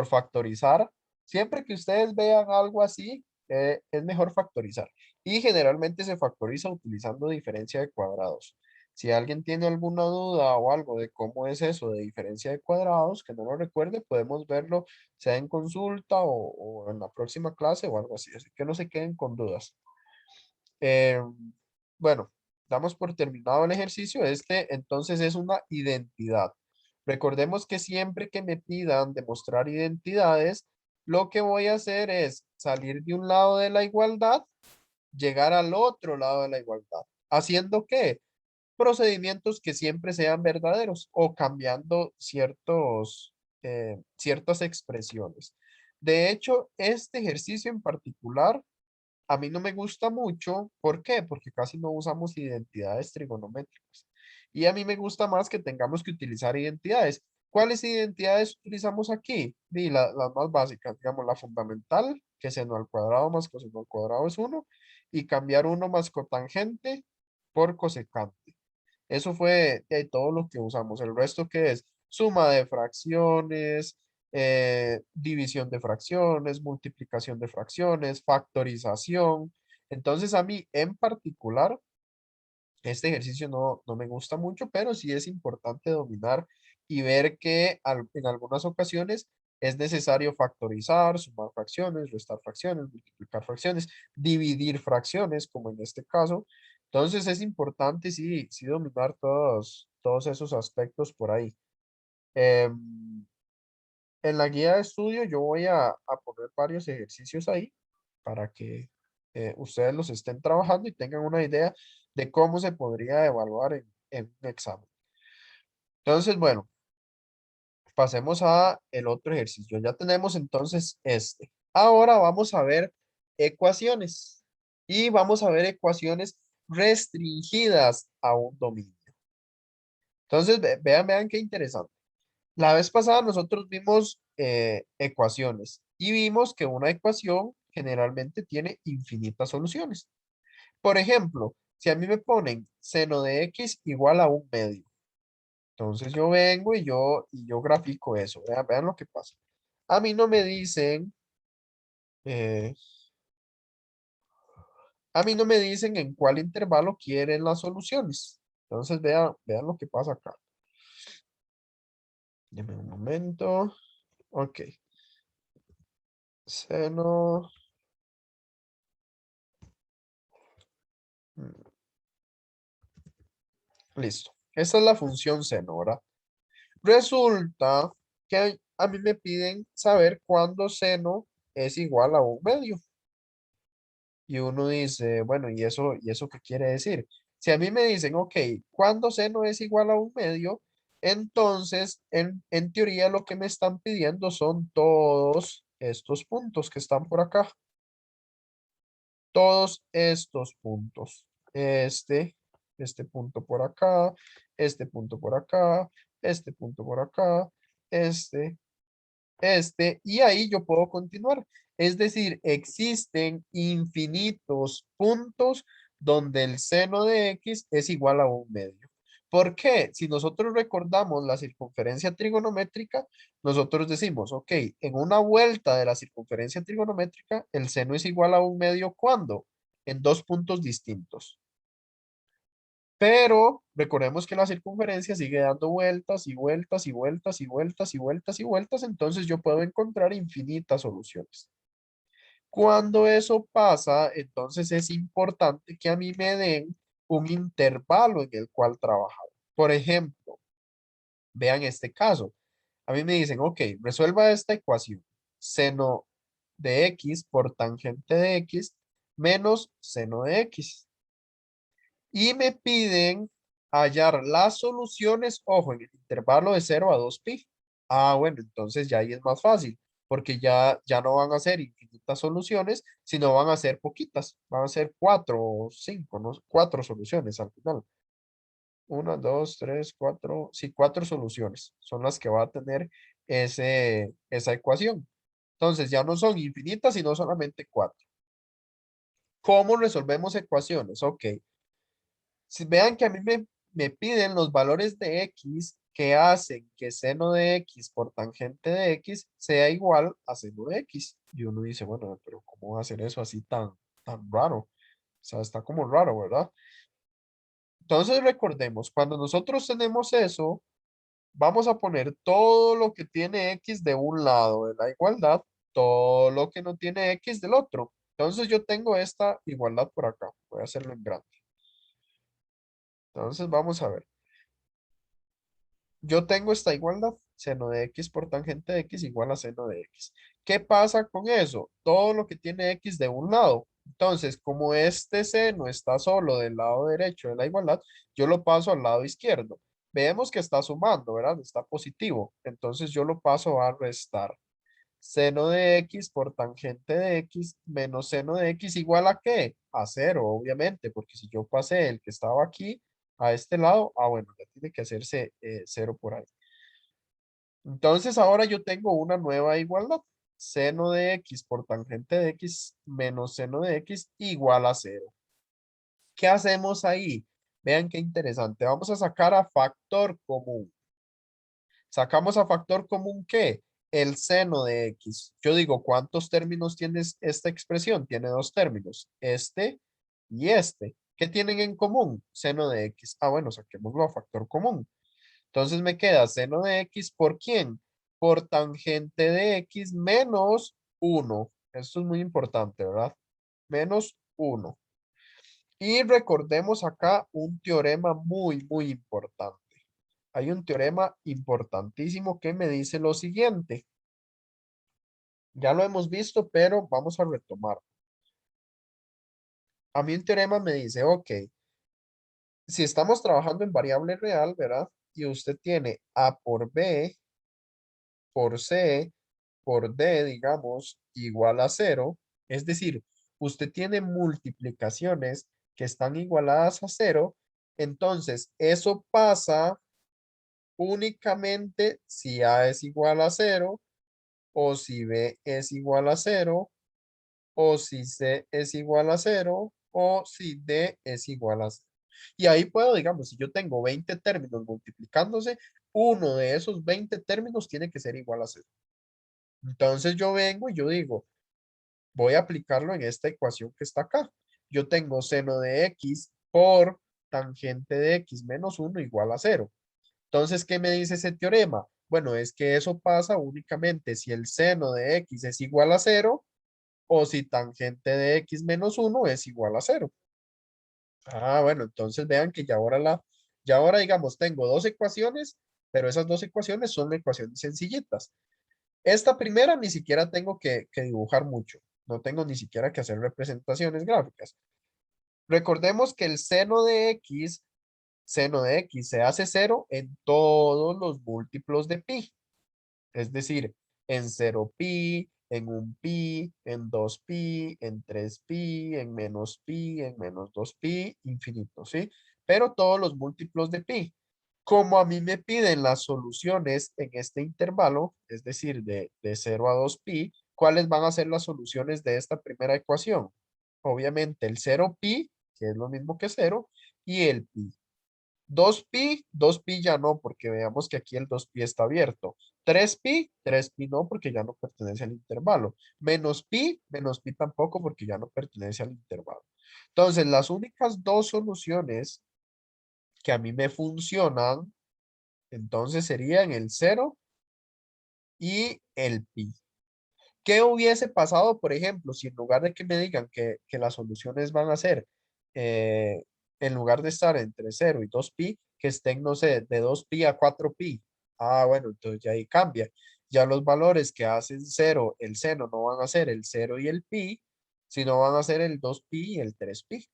factorizar. Siempre que ustedes vean algo así, es mejor factorizar. Y generalmente se factoriza utilizando diferencia de cuadrados. Si alguien tiene alguna duda o algo de cómo es eso de diferencia de cuadrados, que no lo recuerde, podemos verlo sea en consulta o en la próxima clase o algo así. Así que no se queden con dudas. Eh, bueno, damos por terminado el ejercicio. Este entonces es una identidad. Recordemos que siempre que me pidan demostrar identidades, lo que voy a hacer es salir de un lado de la igualdad, llegar al otro lado de la igualdad. ¿Haciendo qué? Procedimientos que siempre sean verdaderos o cambiando ciertas expresiones. De hecho, este ejercicio en particular a mí no me gusta mucho. ¿Por qué? Porque casi no usamos identidades trigonométricas. Y a mí me gusta más que tengamos que utilizar identidades. ¿Cuáles identidades utilizamos aquí? Y las más básicas, digamos, la fundamental, que seno al cuadrado más coseno al cuadrado es 1, y cambiar 1 más cotangente por cosecante. Eso fue todo lo que usamos. El resto que es suma de fracciones, división de fracciones, multiplicación de fracciones, factorización. Entonces a mí en particular, este ejercicio no me gusta mucho, pero sí es importante dominar y ver que en algunas ocasiones es necesario factorizar, sumar fracciones, restar fracciones, multiplicar fracciones, dividir fracciones, como en este caso. Entonces es importante sí dominar todos esos aspectos por ahí. Em, en la guía de estudio yo voy a poner varios ejercicios ahí para que ustedes los estén trabajando y tengan una idea de cómo se podría evaluar en un examen. Entonces, bueno, pasemos a el otro ejercicio. Ya tenemos entonces este. Ahora vamos a ver ecuaciones y vamos a ver ecuaciones restringidas a un dominio. Entonces, vean qué interesante. La vez pasada nosotros vimos ecuaciones y vimos que una ecuación generalmente tiene infinitas soluciones. Por ejemplo, si a mí me ponen seno de x igual a un medio, entonces yo vengo y yo grafico eso. Vean lo que pasa. A mí no me dicen, eh, a mí no me dicen en cuál intervalo quieren las soluciones. Entonces vean lo que pasa acá. Deme un momento. Ok. Seno. mm, Listo. Esta es la función seno, ¿verdad? Resulta que a mí me piden saber cuándo seno es igual a un medio. Y uno dice, bueno, ¿y eso qué quiere decir? Si a mí me dicen, ok, cuando seno es igual a un medio, entonces en teoría lo que me están pidiendo son todos estos puntos que están por acá. Todos estos puntos. Este punto por acá, este punto por acá, este punto por acá, y ahí yo puedo continuar. Es decir, existen infinitos puntos donde el seno de x es igual a un medio. ¿Por qué? Si nosotros recordamos la circunferencia trigonométrica, nosotros decimos, ok, en una vuelta de la circunferencia trigonométrica, el seno es igual a un medio, ¿cuándo? En dos puntos distintos. Pero recordemos que la circunferencia sigue dando vueltas y vueltas y vueltas y vueltas y vueltas y vueltas, entonces yo puedo encontrar infinitas soluciones. Cuando eso pasa, entonces es importante que a mí me den un intervalo en el cual trabajar. Por ejemplo, vean este caso. A mí me dicen, ok, resuelva esta ecuación. Seno de x por tangente de x menos seno de x. Y me piden hallar las soluciones, ojo, en el intervalo de 0 a 2pi. Ah, bueno, entonces ya ahí es más fácil, porque ya no van a ser infinitas soluciones, sino van a ser poquitas, van a ser 4 o 5, ¿no? 4 soluciones al final. 1, 2, 3, 4, sí, 4 soluciones son las que va a tener esa ecuación. Entonces ya no son infinitas, sino solamente 4. ¿Cómo resolvemos ecuaciones? Ok. Si vean que a mí me piden los valores de x que hacen que seno de x por tangente de x sea igual a seno de x. Y uno dice, bueno, pero ¿cómo va a hacer eso así tan raro? O sea, está como raro, ¿verdad? Entonces recordemos, cuando nosotros tenemos eso, vamos a poner todo lo que tiene x de un lado de la igualdad, todo lo que no tiene x del otro. Entonces yo tengo esta igualdad por acá. Voy a hacerlo en grande. Entonces vamos a ver. Yo tengo esta igualdad, seno de x por tangente de x igual a seno de x. ¿Qué pasa con eso? Todo lo que tiene x de un lado. Entonces, como este seno está solo del lado derecho de la igualdad, yo lo paso al lado izquierdo. Vemos que está sumando, ¿verdad? Está positivo. Entonces yo lo paso a restar. Seno de x por tangente de x menos seno de x igual a ¿qué? A 0, obviamente, porque si yo pasé el que estaba aquí a este lado, bueno, ya tiene que hacerse 0 por ahí. Entonces ahora yo tengo una nueva igualdad. Seno de x por tangente de x menos seno de x igual a 0. ¿Qué hacemos ahí? Vean qué interesante. Vamos a sacar a factor común. Sacamos a factor común ¿qué? El seno de x. Yo digo, ¿cuántos términos tiene esta expresión? Tiene dos términos, este y este. ¿Qué tienen en común? Seno de x. Ah, bueno, saquémoslo a factor común. Entonces me queda seno de x ¿por quién? Por tangente de x menos 1. Esto es muy importante, ¿verdad? Menos 1. Y recordemos acá un teorema muy importante. Hay un teorema importantísimo que me dice lo siguiente. Ya lo hemos visto, pero vamos a retomar. A mí un teorema me dice, ok, si estamos trabajando en variable real, ¿verdad? Y usted tiene A por B, por C, por D, digamos, igual a 0. Es decir, usted tiene multiplicaciones que están igualadas a 0. Entonces, eso pasa únicamente si A es igual a 0 o si B es igual a 0, o si C es igual a 0, o si D es igual a 0. Y ahí puedo, digamos, si yo tengo 20 términos multiplicándose, uno de esos 20 términos tiene que ser igual a 0. Entonces yo vengo y yo digo, voy a aplicarlo en esta ecuación que está acá. Yo tengo seno de x por tangente de x menos 1 igual a 0. Entonces, ¿qué me dice ese teorema? Bueno, es que eso pasa únicamente si el seno de x es igual a 0 o si tangente de x menos 1 es igual a 0. Ah, bueno, entonces vean que ya ahora digamos, tengo dos ecuaciones, pero esas dos ecuaciones son ecuaciones sencillitas. Esta primera ni siquiera tengo que dibujar mucho. No tengo ni siquiera que hacer representaciones gráficas. Recordemos que el seno de x se hace 0 en todos los múltiplos de pi. Es decir, en 0pi, en 1pi, en 2pi, en 3pi, en -pi, en -2pi, infinito, ¿sí? Pero todos los múltiplos de pi. Como a mí me piden las soluciones en este intervalo, es decir, de 0 a 2pi, ¿cuáles van a ser las soluciones de esta primera ecuación? Obviamente el 0pi, que es lo mismo que 0, y el pi. 2pi ya no, porque veamos que aquí el 2pi está abierto. 3pi no, porque ya no pertenece al intervalo. Menos pi tampoco, porque ya no pertenece al intervalo. Entonces, las únicas dos soluciones que a mí me funcionan, entonces serían el 0 y el pi. ¿Qué hubiese pasado, por ejemplo, si en lugar de que me digan que las soluciones van a ser, eh, en lugar de estar entre 0 y 2pi, que estén, no sé, de 2pi a 4pi? Ah, bueno, entonces ya ahí cambia. Ya los valores que hacen 0, el seno, no van a ser el 0 y el pi, sino van a ser el 2pi y el 3pi.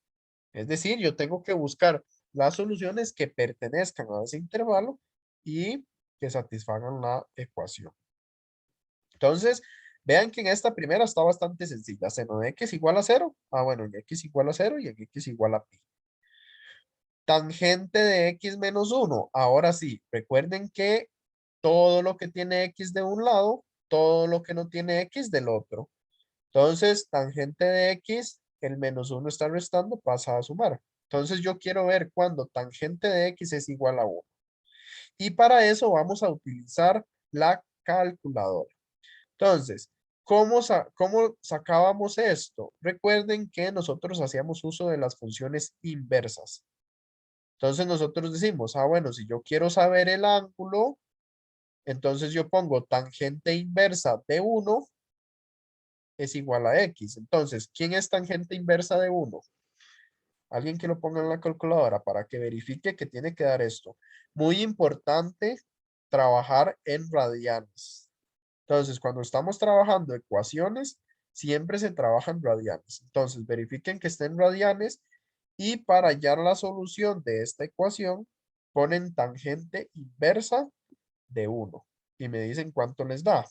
Es decir, yo tengo que buscar las soluciones que pertenezcan a ese intervalo y que satisfagan la ecuación. Entonces, vean que en esta primera está bastante sencilla. Seno de x igual a 0. Ah, bueno, en x igual a 0 y en x igual a pi. Tangente de x menos 1. Ahora sí, recuerden que todo lo que tiene x de un lado, todo lo que no tiene x del otro. Entonces, tangente de x, el menos 1 está restando, pasa a sumar. Entonces, yo quiero ver cuando tangente de x es igual a 1. Y para eso vamos a utilizar la calculadora. Entonces, ¿cómo sacábamos esto? Recuerden que nosotros hacíamos uso de las funciones inversas. Entonces nosotros decimos, ah, bueno, si yo quiero saber el ángulo, entonces yo pongo tangente inversa de 1 es igual a x. Entonces, ¿quién es tangente inversa de 1? Alguien que lo ponga en la calculadora para que verifique que tiene que dar esto. Muy importante trabajar en radianes. Entonces, cuando estamos trabajando ecuaciones, siempre se trabaja en radianes. Entonces, verifiquen que estén radianes y para hallar la solución de esta ecuación, ponen tangente inversa de 1 y me dicen cuánto les da.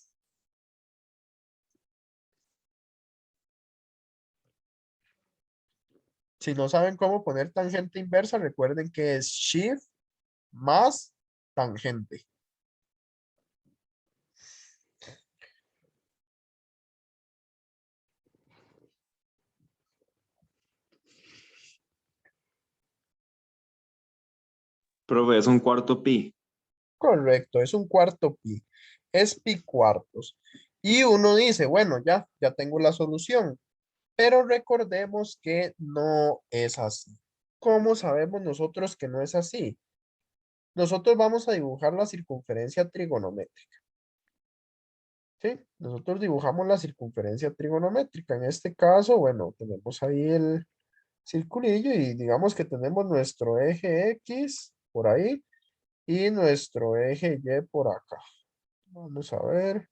Si no saben cómo poner tangente inversa, recuerden que es shift más tangente. Profe, es un cuarto pi. Correcto, es un cuarto pi. Es pi cuartos. Y uno dice, bueno, ya tengo la solución. Pero recordemos que no es así. ¿Cómo sabemos nosotros que no es así? Nosotros vamos a dibujar la circunferencia trigonométrica. ¿Sí? Nosotros dibujamos la circunferencia trigonométrica. En este caso, bueno, tenemos ahí el circulillo y digamos que tenemos nuestro eje X por ahí y nuestro eje Y por acá. Vamos a ver.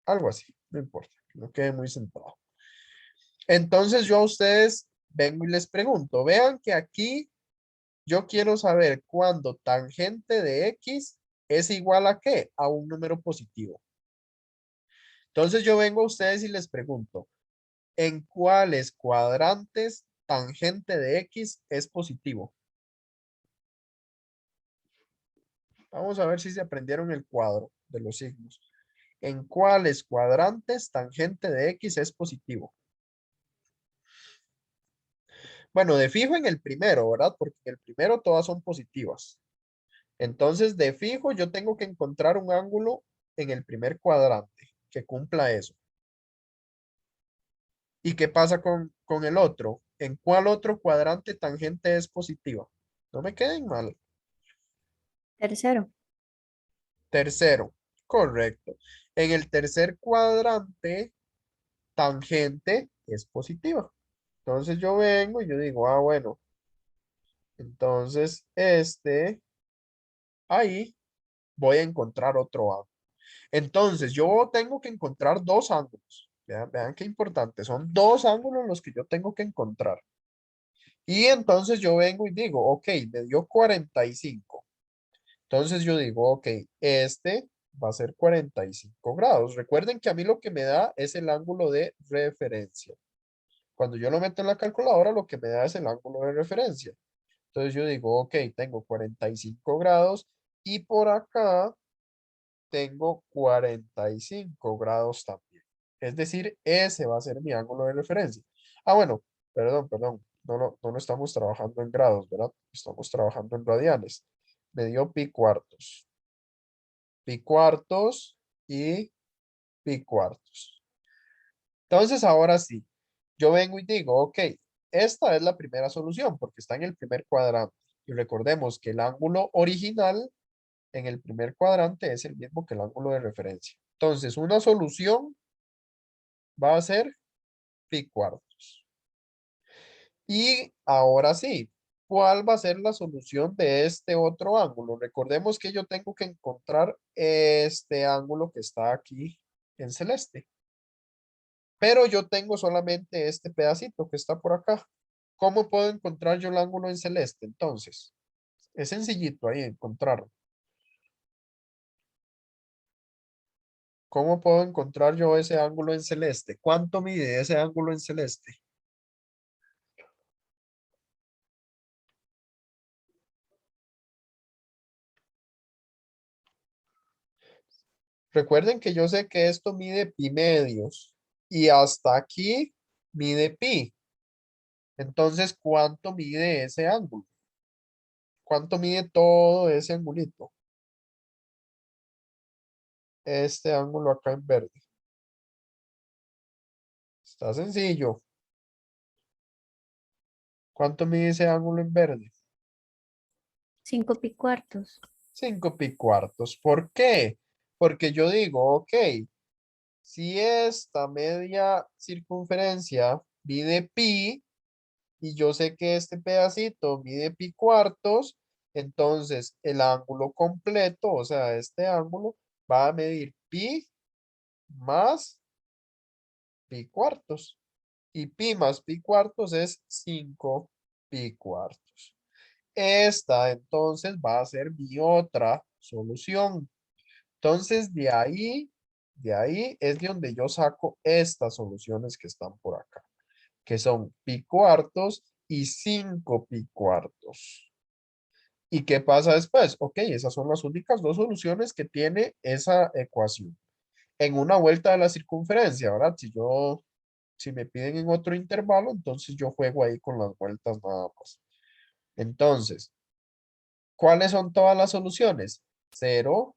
Algo así, no importa, que no quede muy centrado. Entonces yo a ustedes vengo y les pregunto, vean que aquí yo quiero saber cuándo tangente de X es igual a ¿qué? A un número positivo. Entonces yo vengo a ustedes y les pregunto, ¿en cuáles cuadrantes tangente de X es positivo? Vamos a ver si se aprendieron el cuadro. de los signos. ¿En cuáles cuadrantes tangente de X es positivo? Bueno, de fijo en el primero, ¿verdad? Porque en el primero todas son positivas. Entonces, de fijo yo tengo que encontrar un ángulo en el primer cuadrante que cumpla eso. ¿Y qué pasa con el otro? ¿En cuál otro cuadrante tangente es positiva? No me queden mal. Tercero. Tercero, correcto. En el tercer cuadrante, tangente es positiva. Entonces yo vengo y yo digo, ah, bueno, entonces ahí voy a encontrar otro ángulo. Entonces yo tengo que encontrar dos ángulos. Vean qué importante. Son dos ángulos los que yo tengo que encontrar. Y entonces yo vengo y digo, ok, me dio 45. Entonces yo digo, ok, este va a ser 45 grados. Recuerden que a mí lo que me da es el ángulo de referencia. Cuando yo lo meto en la calculadora, lo que me da es el ángulo de referencia. Entonces yo digo, ok, tengo 45 grados y por acá tengo 45 grados también. Es decir, ese va a ser mi ángulo de referencia. Ah, bueno, perdón. No lo estamos trabajando en grados, ¿verdad? Estamos trabajando en radianes. Me dio pi cuartos. Pi cuartos y pi cuartos. Entonces, ahora sí, yo vengo y digo, ok, esta es la primera solución porque está en el primer cuadrante. Y recordemos que el ángulo original en el primer cuadrante es el mismo que el ángulo de referencia. Entonces, una solución va a ser pi cuartos. Y ahora sí, ¿cuál va a ser la solución de este otro ángulo? Recordemos que yo tengo que encontrar este ángulo que está aquí en celeste. Pero yo tengo solamente este pedacito que está por acá. ¿Cómo puedo encontrar yo el ángulo en celeste? Entonces, es sencillito ahí encontrarlo. ¿Cómo puedo encontrar yo ese ángulo en celeste? ¿Cuánto mide ese ángulo en celeste? Recuerden que yo sé que esto mide pi medios y hasta aquí mide pi. Entonces, ¿cuánto mide ese ángulo? ¿Cuánto mide todo ese angulito? Este ángulo acá en verde. Está sencillo. ¿Cuánto mide ese ángulo en verde? 5 pi cuartos. 5 pi cuartos. ¿Por qué? Porque yo digo, ok, si esta media circunferencia mide pi y yo sé que este pedacito mide pi cuartos, entonces el ángulo completo, o sea, este ángulo va a medir pi más pi cuartos. Y pi más pi cuartos es 5 pi cuartos. Esta entonces va a ser mi otra solución. Entonces de ahí es de donde yo saco estas soluciones que están por acá, que son pi cuartos y 5 pi cuartos. ¿Y qué pasa después? Ok, esas son las únicas dos soluciones que tiene esa ecuación. En una vuelta de la circunferencia, ¿verdad? Si me piden en otro intervalo, entonces yo juego ahí con las vueltas nada más. Entonces, ¿cuáles son todas las soluciones? 0,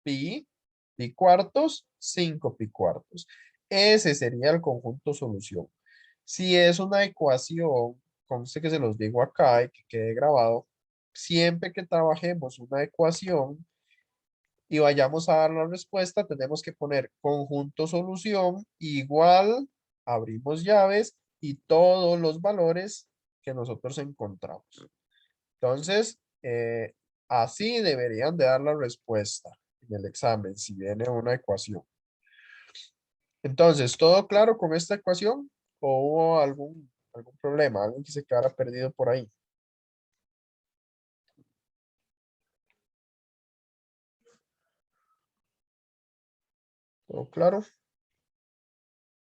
pi, pi cuartos, 5 pi cuartos. Ese sería el conjunto solución. Si es una ecuación, conste que se los digo acá y que quede grabado, siempre que trabajemos una ecuación y vayamos a dar la respuesta, tenemos que poner conjunto solución igual, abrimos llaves y todos los valores que nosotros encontramos. Entonces, así deberían de dar la respuesta en el examen si viene una ecuación. Entonces, ¿todo claro con esta ecuación? ¿O hubo algún problema? ¿Alguien que se quedara perdido por ahí? ¿Todo claro?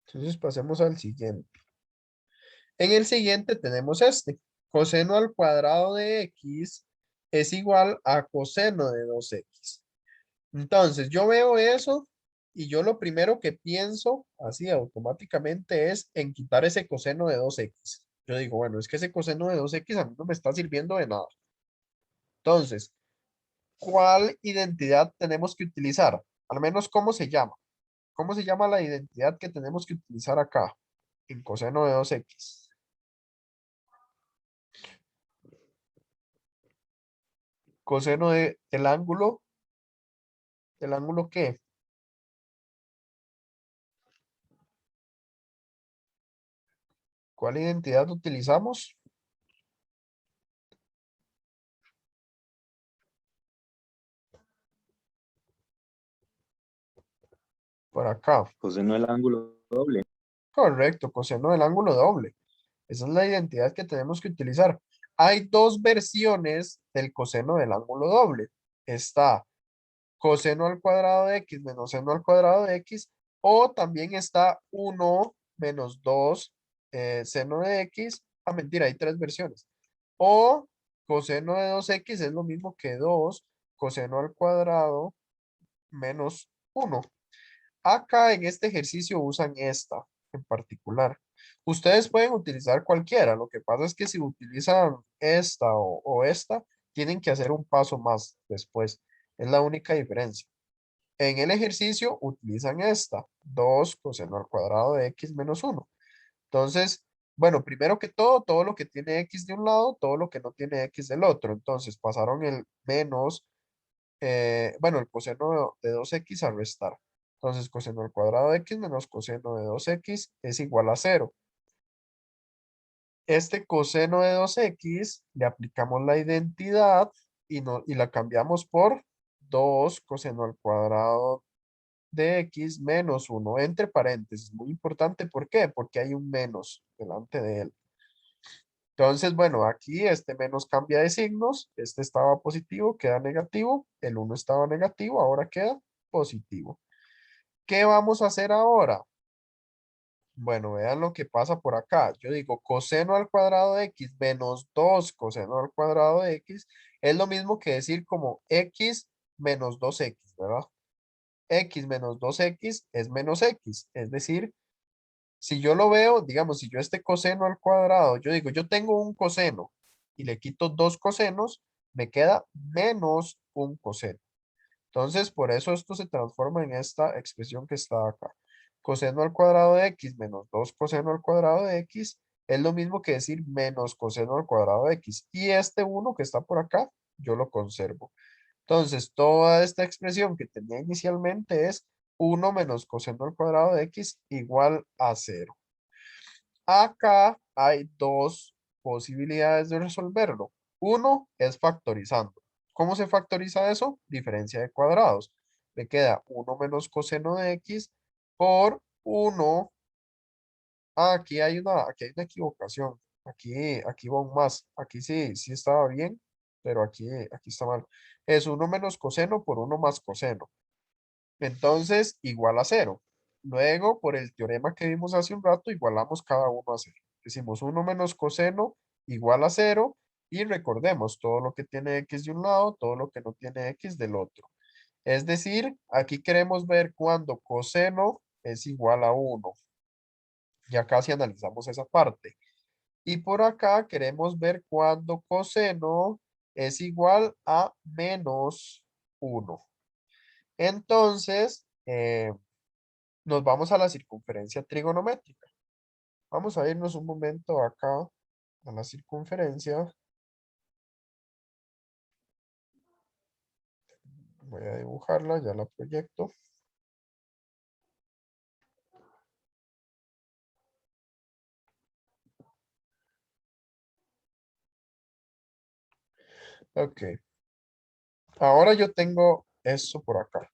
Entonces pasemos al siguiente. En el siguiente tenemos este. Coseno al cuadrado de x es igual a coseno de 2x. Entonces, yo veo eso y yo lo primero que pienso, así automáticamente, es en quitar ese coseno de 2x. Yo digo, bueno, es que ese coseno de 2x a mí no me está sirviendo de nada. Entonces, ¿cuál identidad tenemos que utilizar? Al menos, ¿cómo se llama? ¿Cómo se llama la identidad que tenemos que utilizar acá? En coseno de 2x. Coseno del ángulo. ¿El ángulo qué? ¿Cuál identidad utilizamos? Por acá. Coseno del ángulo doble. Correcto, coseno del ángulo doble. Esa es la identidad que tenemos que utilizar. Hay dos versiones del coseno del ángulo doble. Está coseno al cuadrado de x menos seno al cuadrado de x, o también está 1 menos 2 seno de x. Ah, mentira, hay tres versiones. O coseno de 2x es lo mismo que 2 coseno al cuadrado menos 1. Acá en este ejercicio usan esta en particular. Ustedes pueden utilizar cualquiera. Lo que pasa es que si utilizan esta o esta, tienen que hacer un paso más después. Es la única diferencia. En el ejercicio utilizan esta, 2 coseno al cuadrado de x menos 1. Entonces, bueno, primero que todo lo que tiene x de un lado, todo lo que no tiene x del otro. Entonces, pasaron el menos, bueno, el coseno de 2x a restar. Entonces, coseno al cuadrado de x menos coseno de 2x es igual a 0. Este coseno de 2x le aplicamos la identidad y la cambiamos por 2 coseno al cuadrado de x menos 1 entre paréntesis. Muy importante, ¿por qué? Porque hay un menos delante de él. Entonces, bueno, aquí este menos cambia de signos. Este estaba positivo, queda negativo. El 1 estaba negativo, ahora queda positivo. ¿Qué vamos a hacer ahora? Bueno, vean lo que pasa por acá. Yo digo coseno al cuadrado de x menos 2 coseno al cuadrado de x es lo mismo que decir como x menos 2x, ¿verdad? X menos 2x es menos x. Es decir, si yo lo veo, digamos, si yo este coseno al cuadrado, yo digo, yo tengo un coseno y le quito dos cosenos, me queda menos un coseno. Entonces, por eso esto se transforma en esta expresión que está acá. Coseno al cuadrado de x menos 2 coseno al cuadrado de x es lo mismo que decir menos coseno al cuadrado de x. Y este 1 que está por acá, yo lo conservo. Entonces, toda esta expresión que tenía inicialmente es 1 menos coseno al cuadrado de x igual a 0. Acá hay dos posibilidades de resolverlo. Uno es factorizando. ¿Cómo se factoriza eso? Diferencia de cuadrados. Me queda 1 menos coseno de x por 1. Ah, aquí hay una equivocación. Aquí va un más. Aquí sí estaba bien, pero aquí está mal. Es 1 menos coseno por 1 más coseno. Entonces, igual a 0. Luego, por el teorema que vimos hace un rato, igualamos cada uno a 0. Decimos 1 menos coseno igual a 0. Y recordemos, todo lo que tiene x de un lado, todo lo que no tiene x del otro. Es decir, aquí queremos ver cuando coseno es igual a 1. Ya casi analizamos esa parte. Y por acá queremos ver cuando coseno es igual a menos 1. Entonces, nos vamos a la circunferencia trigonométrica. Vamos a irnos un momento acá a la circunferencia. Voy a dibujarla, ya la proyecto. Ok. Ahora yo tengo esto por acá.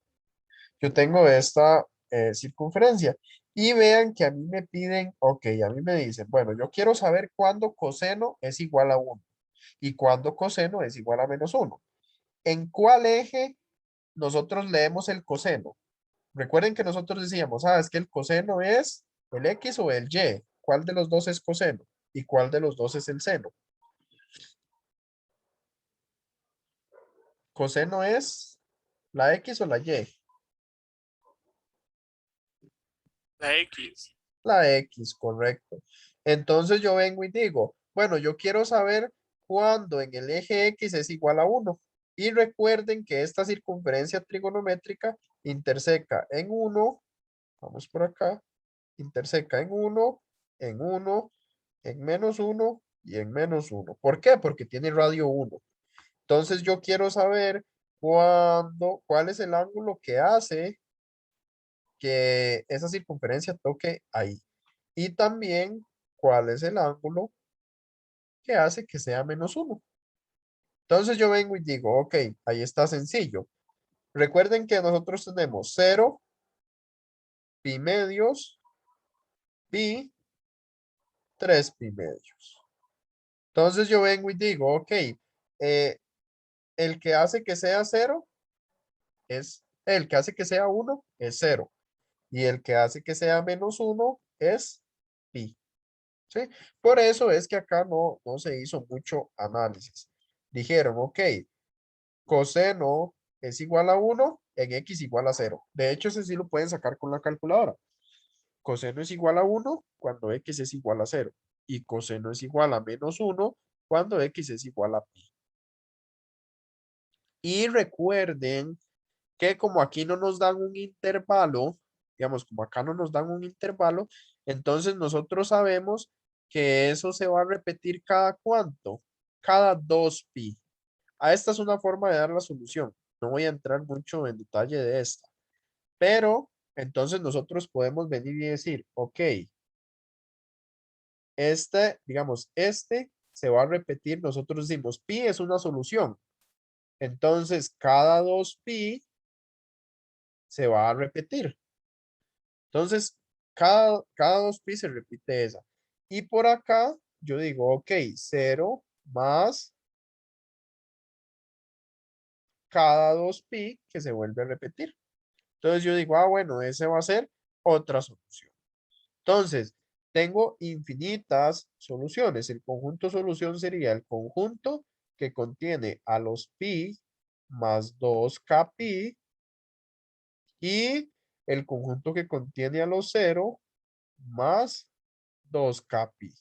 Yo tengo esta circunferencia. Y vean que a mí me piden, ok, a mí me dicen, bueno, yo quiero saber cuándo coseno es igual a 1 y cuándo coseno es igual a menos 1. ¿En cuál eje nosotros leemos el coseno? Recuerden que nosotros decíamos, es que el coseno es el X o el Y. ¿Cuál de los dos es coseno? ¿Y cuál de los dos es el seno? Coseno es ¿La X o la Y? La X. La X, correcto. Entonces yo vengo y digo, bueno, yo quiero saber cuándo en el eje X es igual a 1. Y recuerden que esta circunferencia trigonométrica interseca en 1, vamos por acá, interseca en 1, en -1 y en -1. ¿Por qué? Porque tiene radio 1. Entonces yo quiero saber cuál es el ángulo que hace que esa circunferencia toque ahí. Y también cuál es el ángulo que hace que sea -1. Entonces yo vengo y digo, ok, ahí está sencillo. Recuerden que nosotros tenemos 0, pi medios, pi, 3 pi medios. Entonces yo vengo y digo, ok, el que hace que sea 0 es, el que hace que sea 1 es 0. Y el que hace que sea -1 es pi. ¿Sí? Por eso es que acá no se hizo mucho análisis. Dijeron, ok, coseno es igual a 1 en x igual a 0. De hecho, ese sí lo pueden sacar con la calculadora. Coseno es igual a 1 cuando x es igual a 0. Y coseno es igual a -1 cuando x es igual a pi. Y recuerden que como aquí no nos dan un intervalo, digamos, como acá no nos dan un intervalo, entonces nosotros sabemos que eso se va a repetir cada cuánto, cada 2pi. A esta es una forma de dar la solución. No voy a entrar mucho en detalle de esta, pero entonces nosotros podemos venir y decir, ok, digamos, este se va a repetir, nosotros decimos pi es una solución. Entonces, cada 2pi se va a repetir. Entonces, cada 2pi se repite esa. Y por acá, yo digo, ok, 0 más cada 2pi que se vuelve a repetir. Entonces yo digo, bueno, ese va a ser otra solución. Entonces, tengo infinitas soluciones. El conjunto solución sería el conjunto que contiene a los pi más 2k pi y el conjunto que contiene a los 0 más 2k pi.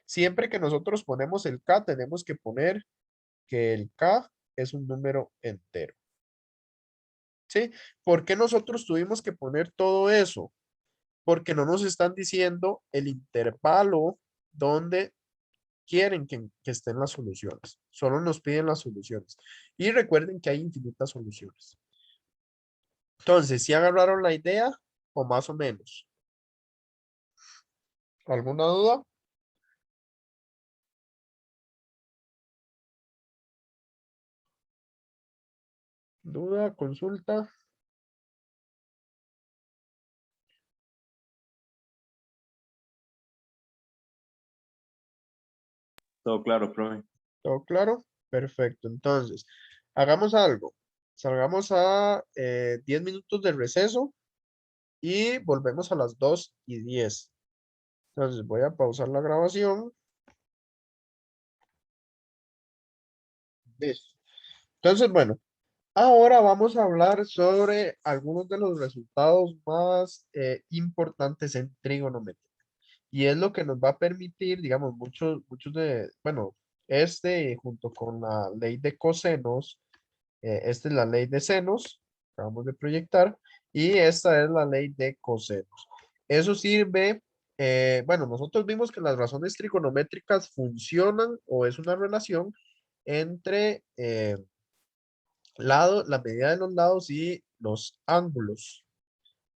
Siempre que nosotros ponemos el k, tenemos que poner que el k es un número entero. ¿Sí? ¿Por qué nosotros tuvimos que poner todo eso? Porque no nos están diciendo el intervalo donde quieren que estén las soluciones. Solo nos piden las soluciones. Y recuerden que hay infinitas soluciones. Entonces, ¿si agarraron la idea o más o menos? ¿Alguna duda? ¿Duda? ¿Consulta? Todo claro, profe. ¿Todo claro? Perfecto. Entonces, hagamos algo. Salgamos a 10 minutos de receso y volvemos a las 2:10. Entonces, voy a pausar la grabación. Listo. Entonces, bueno, ahora vamos a hablar sobre algunos de los resultados más importantes en trigonometría. Y es lo que nos va a permitir, digamos, muchos bueno, junto con la ley de cosenos, esta es la ley de senos, acabamos de proyectar, y esta es la ley de cosenos. Eso sirve, bueno, nosotros vimos que las razones trigonométricas funcionan o es una relación entre la medida de los lados y los ángulos.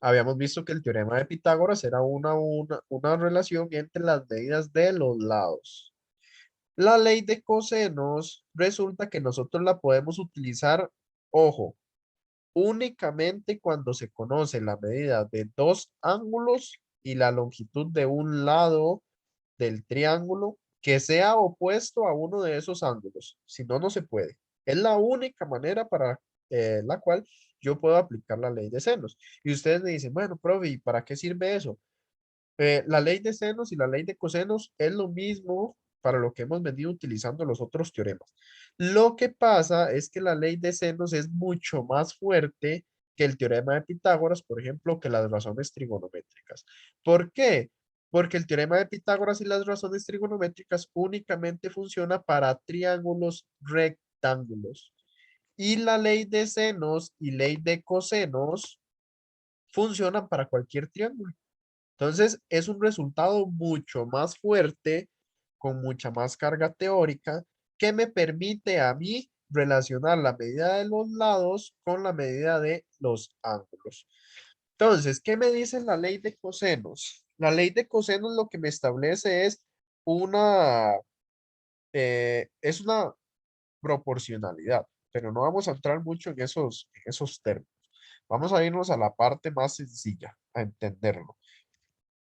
Habíamos visto que el teorema de Pitágoras era una relación entre las medidas de los lados. La ley de cosenos resulta que nosotros la podemos utilizar, ojo, únicamente cuando se conoce la medida de dos ángulos y la longitud de un lado del triángulo que sea opuesto a uno de esos ángulos. Si no, no se puede. Es la única manera para la cual yo puedo aplicar la ley de senos. Y ustedes me dicen, bueno, profe, ¿y para qué sirve eso? La ley de senos y la ley de cosenos es lo mismo para lo que hemos venido utilizando los otros teoremas. Lo que pasa es que la ley de senos es mucho más fuerte que el teorema de Pitágoras, por ejemplo, que las razones trigonométricas. ¿Por qué? Porque el teorema de Pitágoras y las razones trigonométricas únicamente funciona para triángulos rectángulos. Y la ley de senos y ley de cosenos funcionan para cualquier triángulo. Entonces, es un resultado mucho más fuerte, con mucha más carga teórica, que me permite a mí relacionar la medida de los lados con la medida de los ángulos. Entonces, ¿qué me dice la ley de cosenos? La ley de cosenos lo que me establece es una proporcionalidad, pero no vamos a entrar mucho en esos términos. Vamos a irnos a la parte más sencilla, a entenderlo.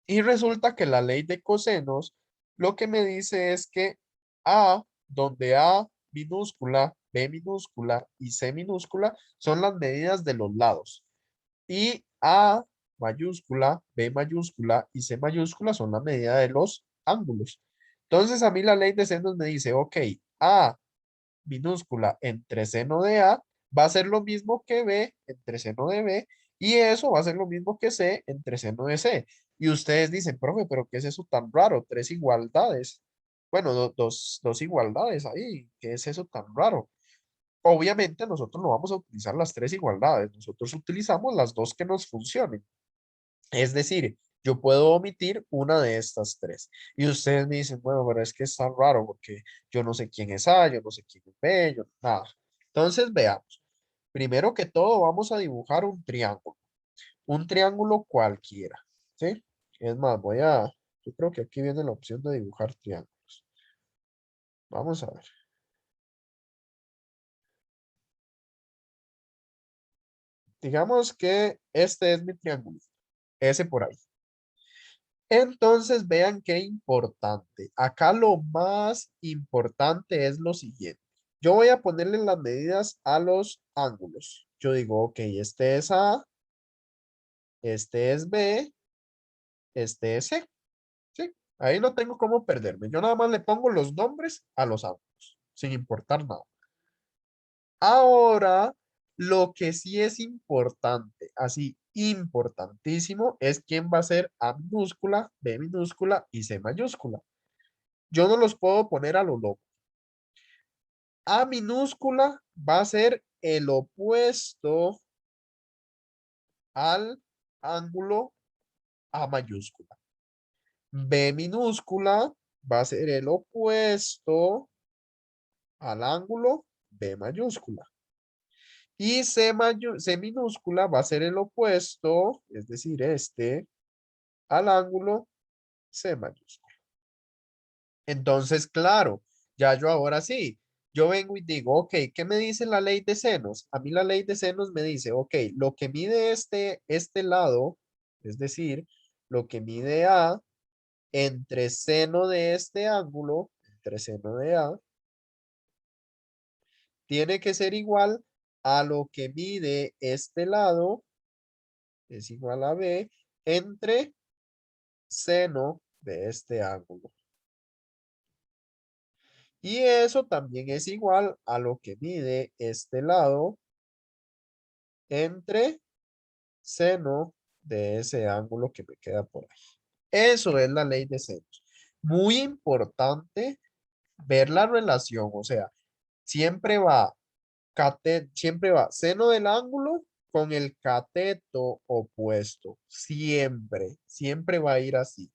Y resulta que la ley de cosenos lo que me dice es que A, donde A minúscula, B minúscula y C minúscula son las medidas de los lados. Y A mayúscula, B mayúscula y C mayúscula son la medida de los ángulos. Entonces a mí la ley de senos me dice, ok, A minúscula entre seno de A va a ser lo mismo que B entre seno de B y eso va a ser lo mismo que C entre seno de C. Y ustedes dicen, profe, pero ¿qué es eso tan raro? Tres igualdades. Bueno, dos igualdades ahí. ¿Qué es eso tan raro? Obviamente nosotros no vamos a utilizar las tres igualdades. Nosotros utilizamos las dos que nos funcionen. Es decir, yo puedo omitir una de estas tres. Y ustedes me dicen, bueno, pero es que es tan raro porque yo no sé quién es A, yo no sé quién es B, yo nada. Entonces, veamos. Primero que todo, vamos a dibujar un triángulo. Un triángulo cualquiera, ¿sí? Es más, yo creo que aquí viene la opción de dibujar triángulos. Vamos a ver. Digamos que este es mi triángulo, ese por ahí. Entonces, vean qué importante. Acá lo más importante es lo siguiente. Yo voy a ponerle las medidas a los ángulos. Yo digo, ok, este es A, este es B, este es C. ¿Sí? Ahí no tengo cómo perderme. Yo nada más le pongo los nombres a los ángulos, sin importar nada. Ahora, lo que sí es importante, así importantísimo, es quién va a ser A minúscula, B minúscula y C mayúscula. Yo no los puedo poner a lo loco. A minúscula va a ser el opuesto al ángulo A mayúscula. B minúscula va a ser el opuesto al ángulo B mayúscula. Y C minúscula va a ser el opuesto, es decir, al ángulo C mayúscula. Entonces, claro, ya yo ahora sí, yo vengo y digo, ok, ¿qué me dice la ley de senos? A mí la ley de senos me dice, ok, lo que mide este lado, es decir, lo que mide A entre seno de este ángulo, entre seno de A, tiene que ser igual a lo que mide este lado, es igual a B, entre seno de este ángulo. Y eso también es igual a lo que mide este lado entre seno de ese ángulo que me queda por ahí. Eso es la ley de senos. Muy importante ver la relación, o sea, siempre va siempre va seno del ángulo con el cateto opuesto. Siempre, siempre va a ir así.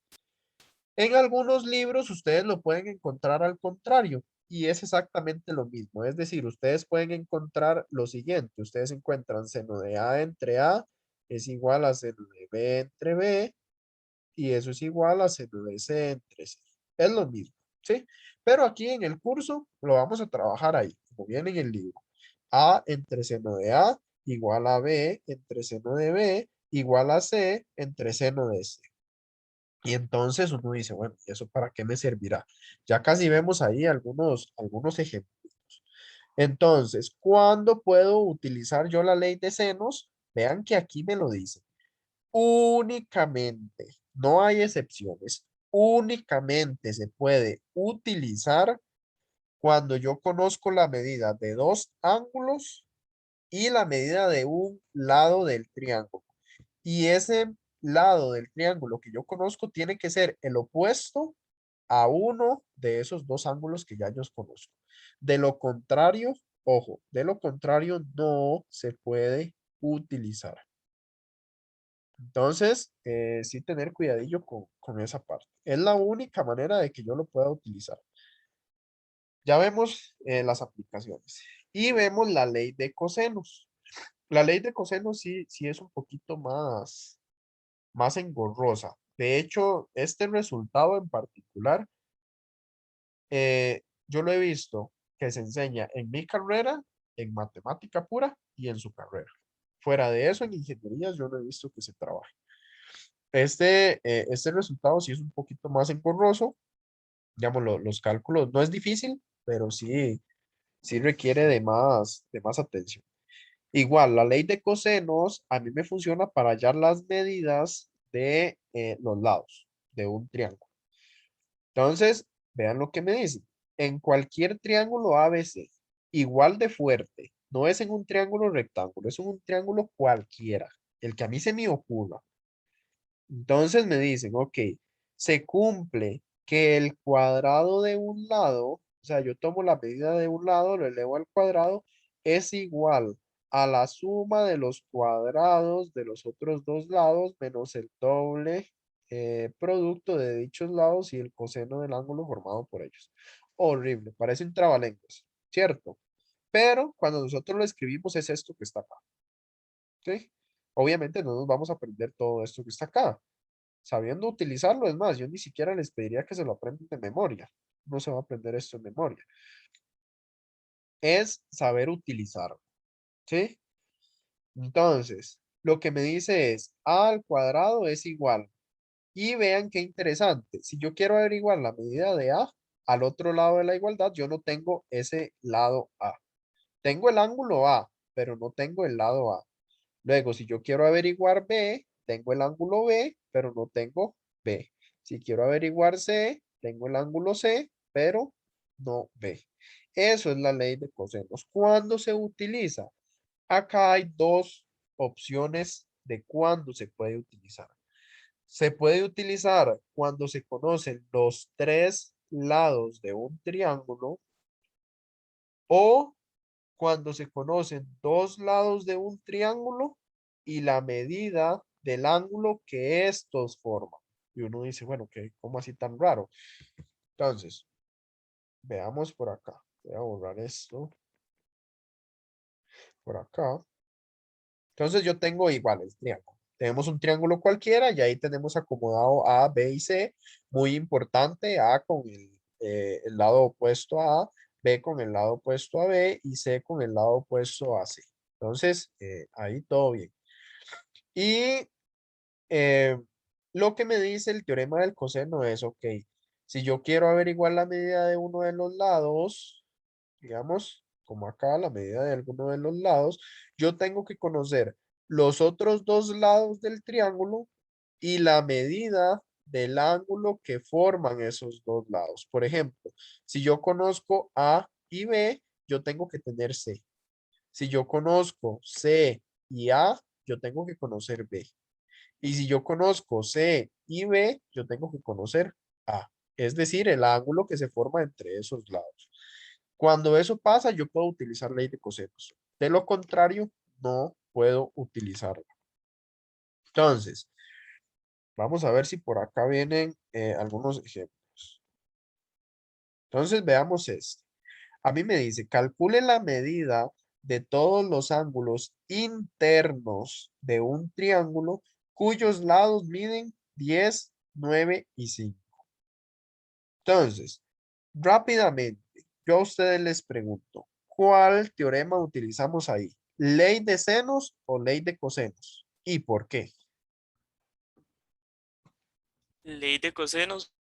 En algunos libros ustedes lo pueden encontrar al contrario y es exactamente lo mismo. Es decir, ustedes pueden encontrar lo siguiente. Ustedes encuentran seno de A entre A es igual a seno de B entre B y eso es igual a seno de C entre C. Es lo mismo, ¿sí? Pero aquí en el curso lo vamos a trabajar ahí, como viene en el libro. A entre seno de A igual a B entre seno de B igual a C entre seno de C. Y entonces uno dice, bueno, ¿y eso para qué me servirá? Ya casi vemos ahí algunos ejemplos. Entonces, ¿cuándo puedo utilizar yo la ley de senos? Vean que aquí me lo dice. Únicamente, no hay excepciones. únicamente se puede utilizar cuando yo conozco la medida de dos ángulos y la medida de un lado del triángulo. Y ese lado del triángulo que yo conozco tiene que ser el opuesto a uno de esos dos ángulos que ya yo conozco. De lo contrario, ojo, de lo contrario no se puede utilizar. Entonces, sí tener cuidadillo con esa parte. Es la única manera de que yo lo pueda utilizar. Ya vemos las aplicaciones y vemos la ley de cosenos. La ley de cosenos sí es un poquito más engorrosa. De hecho, este resultado en particular, yo lo he visto que se enseña en mi carrera, en matemática pura y en su carrera. Fuera de eso, en ingenierías yo no he visto que se trabaje. Este resultado sí es un poquito más engorroso. Digamos, los cálculos no es difícil, pero sí requiere de más atención. Igual, la ley de cosenos a mí me funciona para hallar las medidas de los lados de un triángulo. Entonces, vean lo que me dice. En cualquier triángulo ABC, igual de fuerte, no es en un triángulo rectángulo, es en un triángulo cualquiera, el que a mí se me ocurra. Entonces me dicen, ok, se cumple que el cuadrado de un lado, o sea, yo tomo la medida de un lado, lo elevo al cuadrado, es igual a la suma de los cuadrados de los otros dos lados menos el doble producto de dichos lados y el coseno del ángulo formado por ellos. Horrible, parece un trabalenguas, ¿cierto? Pero cuando nosotros lo escribimos es esto que está acá. ¿Sí? Obviamente no nos vamos a aprender todo esto que está acá. Sabiendo utilizarlo, es más, yo ni siquiera les pediría que se lo aprendan de memoria. No se va a aprender esto en memoria. Es saber utilizarlo. ¿Sí? Entonces, lo que me dice es a al cuadrado es igual. Y vean qué interesante. Si yo quiero averiguar la medida de A, al otro lado de la igualdad, yo no tengo ese lado A. Tengo el ángulo A, pero no tengo el lado A. Luego, si yo quiero averiguar B, tengo el ángulo B, pero no tengo B. Si quiero averiguar C, tengo el ángulo C, pero no B. Eso es la ley de cosenos. ¿Cuándo se utiliza? Acá hay dos opciones de cuándo se puede utilizar. Se puede utilizar cuando se conocen los tres lados de un triángulo o cuando se conocen dos lados de un triángulo y la medida del ángulo que estos forman. Y uno dice, bueno, ¿cómo así tan raro? Entonces, veamos por acá. Voy a borrar esto. Por acá. Entonces yo tengo igual el triángulo. Tenemos un triángulo cualquiera y ahí tenemos acomodado A, B y C. Muy importante, A con el lado opuesto a A, B con el lado opuesto a B y C con el lado opuesto a C. Entonces, ahí todo bien. Y eh, lo que me dice el teorema del coseno es, ok, si yo quiero averiguar la medida de uno de los lados, digamos, como acá, la medida de alguno de los lados, yo tengo que conocer los otros dos lados del triángulo y la medida del ángulo que forman esos dos lados. Por ejemplo, si yo conozco A y B, yo tengo que tener C. Si yo conozco C y A, yo tengo que conocer B. Y si yo conozco C y B, yo tengo que conocer A. Es decir, el ángulo que se forma entre esos lados. Cuando eso pasa, yo puedo utilizar ley de cosenos. De lo contrario, no puedo utilizarla. Entonces, vamos a ver si por acá vienen algunos ejemplos. Entonces, veamos esto. A mí me dice, calcule la medida de todos los ángulos internos de un triángulo cuyos lados miden 10, 9 y 5. Entonces, rápidamente, yo a ustedes les pregunto, ¿cuál teorema utilizamos ahí? ¿Ley de senos o ley de cosenos? ¿Y por qué? Ley de cosenos,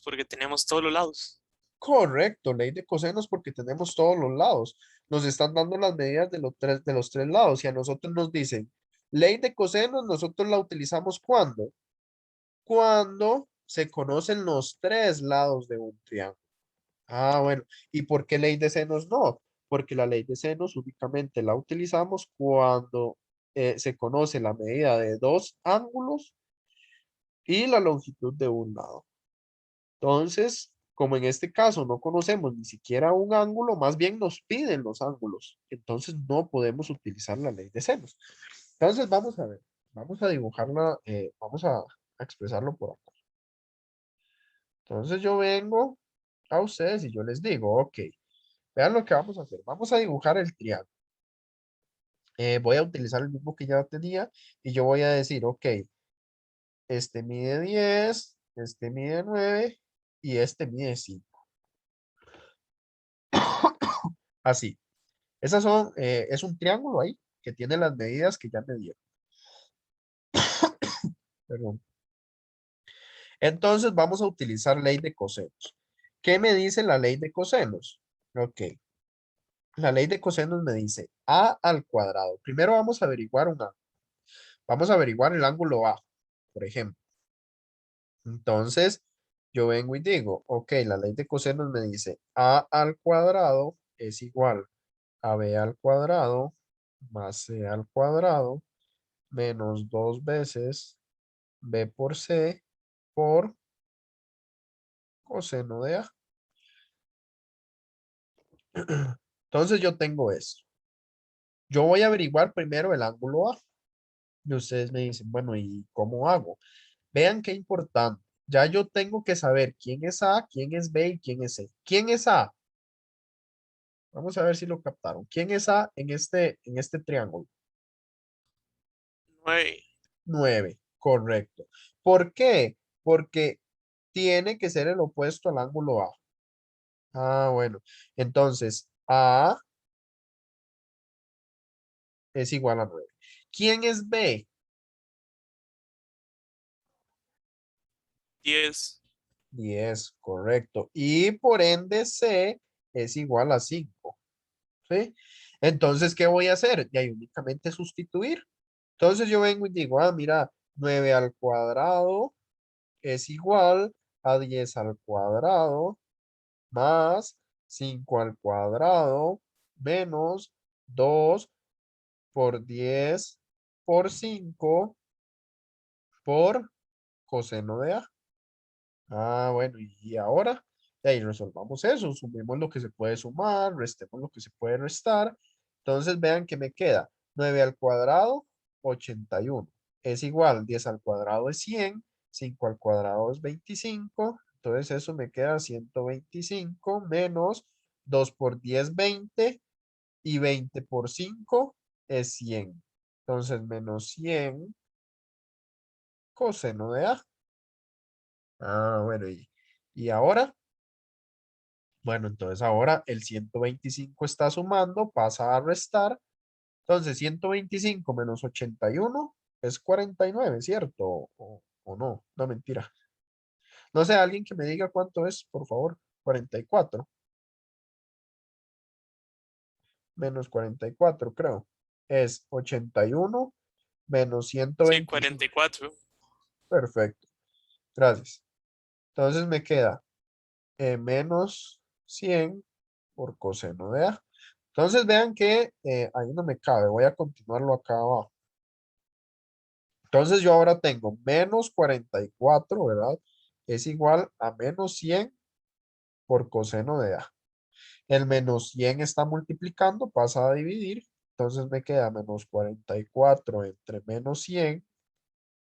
porque tenemos todos los lados. Correcto, ley de cosenos porque tenemos todos los lados. Nos están dando las medidas de los tres lados y a nosotros nos dicen, ley de cosenos, nosotros la utilizamos ¿cuándo? Cuando se conocen los tres lados de un triángulo. Ah, bueno. ¿Y por qué ley de senos no? Porque la ley de senos únicamente la utilizamos cuando se conoce la medida de dos ángulos y la longitud de un lado. Entonces, como en este caso no conocemos ni siquiera un ángulo, más bien nos piden los ángulos. Entonces no podemos utilizar la ley de senos. Entonces vamos a ver, vamos a dibujarla, vamos a expresarlo por acá. Entonces yo vengo a ustedes y yo les digo, ok, vean lo que vamos a hacer. Vamos a dibujar el triángulo. Voy a utilizar el mismo que ya tenía y yo voy a decir, ok, este mide 10, este mide 9 y este mide 5. Así. Esas son, es un triángulo ahí que tiene las medidas que ya me dieron. Perdón. Entonces vamos a utilizar ley de cosenos. ¿Qué me dice la ley de cosenos? Ok. La ley de cosenos me dice a al cuadrado. Primero vamos a averiguar un ángulo. Vamos a averiguar el ángulo A, por ejemplo. Entonces, yo vengo y digo, ok, la ley de cosenos me dice a al cuadrado es igual a b al cuadrado más c al cuadrado menos 2 veces b por c por coseno de a. Entonces yo tengo esto. Yo voy a averiguar primero el ángulo A. Y ustedes me dicen, bueno, ¿y cómo hago? Vean qué importante. Ya yo tengo que saber quién es A, quién es B y quién es C. ¿Quién es A? Vamos a ver si lo captaron. ¿Quién es A en este triángulo? 9. 9, correcto. ¿Por qué? Porque tiene que ser el opuesto al ángulo A. Ah, bueno. Entonces, A es igual a 9. ¿Quién es B? 10. 10, correcto. Y por ende C es igual a 5. ¿Sí? Entonces, ¿qué voy a hacer? Y ahí únicamente sustituir. Entonces yo vengo y digo, ah, mira, 9 al cuadrado es igual a 10 al cuadrado más 5 al cuadrado menos 2 por 10 por 5 por coseno de A. Ah, bueno, y ahora de ahí resolvamos eso, sumemos lo que se puede sumar, restemos lo que se puede restar. Entonces vean que me queda 9 al cuadrado, 81. Es igual, 10 al cuadrado es 100, 5 al cuadrado es 25. Entonces eso me queda 125 menos 2 por 10, 20 y 20 por 5 es 100. Entonces menos 100 coseno de A. Ah, bueno, y ahora, bueno, entonces ahora el 125 está sumando, pasa a restar. Entonces 125 menos 81 es 49, ¿cierto? O no, no mentira. No sé, alguien que me diga cuánto es, por favor. 44 menos 44, creo. Es 81 menos Sí, 125. 44. Perfecto, gracias. Entonces me queda menos 100 por coseno de A. Entonces vean que ahí no me cabe. Voy a continuarlo acá abajo. Entonces yo ahora tengo menos 44, ¿verdad? Es igual a menos 100 por coseno de A. El menos 100 está multiplicando, pasa a dividir. Entonces me queda menos 44 entre menos 100.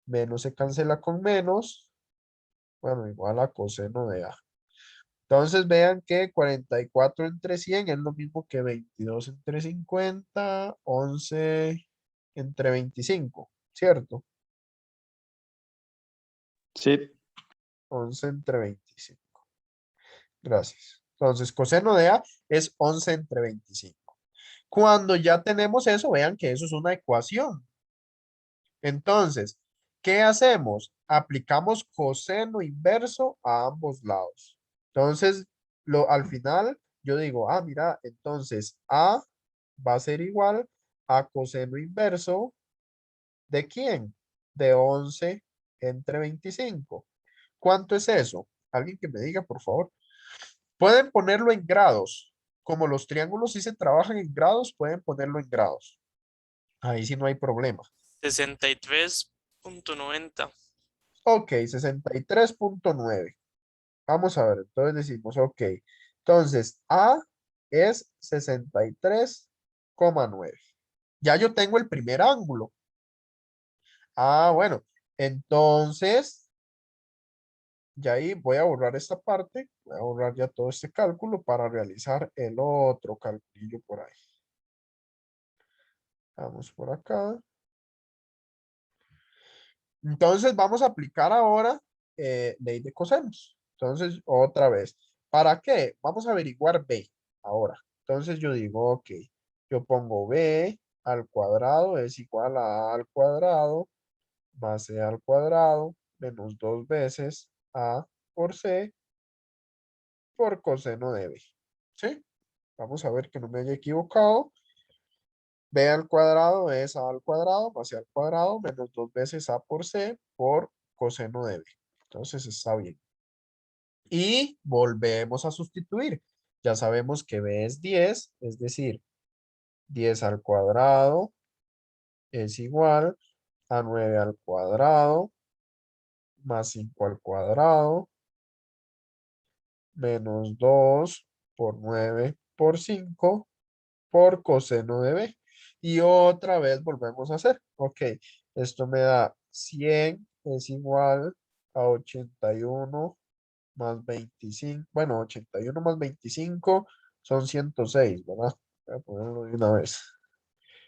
Menos se cancela con menos. Bueno, igual a coseno de A. Entonces vean que 44 entre 100 es lo mismo que 22 entre 50, 11 entre 25, ¿cierto? Sí. 11 entre 25. Gracias. Entonces, coseno de A es 11 entre 25. Cuando ya tenemos eso, vean que eso es una ecuación. Entonces, ¿qué hacemos? Aplicamos coseno inverso a ambos lados. Entonces, al final, yo digo, ah, mira, entonces A va a ser igual a coseno inverso ¿de quién? De 11 entre 25. ¿Cuánto es eso? Alguien que me diga, por favor. Pueden ponerlo en grados. Como los triángulos sí se trabajan en grados, pueden ponerlo en grados. Ahí sí no hay problema. 63.90. Ok, 63.9. Vamos a ver, entonces decimos, ok. Entonces, A es 63,9. Ya yo tengo el primer ángulo. Ah, bueno. Entonces, ya ahí voy a borrar esta parte. Voy a borrar ya todo este cálculo para realizar el otro calculillo por ahí. Vamos por acá. Entonces, vamos a aplicar ahora ley de cosenos. Entonces, otra vez. ¿Para qué? Vamos a averiguar B ahora. Entonces, yo digo, ok, yo pongo B al cuadrado es igual a al cuadrado más C al cuadrado menos 2 veces A por C por coseno de B. ¿Sí? Vamos a ver que no me haya equivocado. B al cuadrado es A al cuadrado más C al cuadrado menos 2 veces A por C por coseno de B. Entonces está bien. Y volvemos a sustituir. Ya sabemos que B es 10, es decir, 10 al cuadrado es igual a 9 al cuadrado más 5 al cuadrado menos 2 por 9 por 5 por coseno de B. Y otra vez volvemos a hacer. Ok, esto me da 100 es igual a 81 más 25. Bueno, 81 más 25 son 106, ¿verdad? Voy a ponerlo de una vez.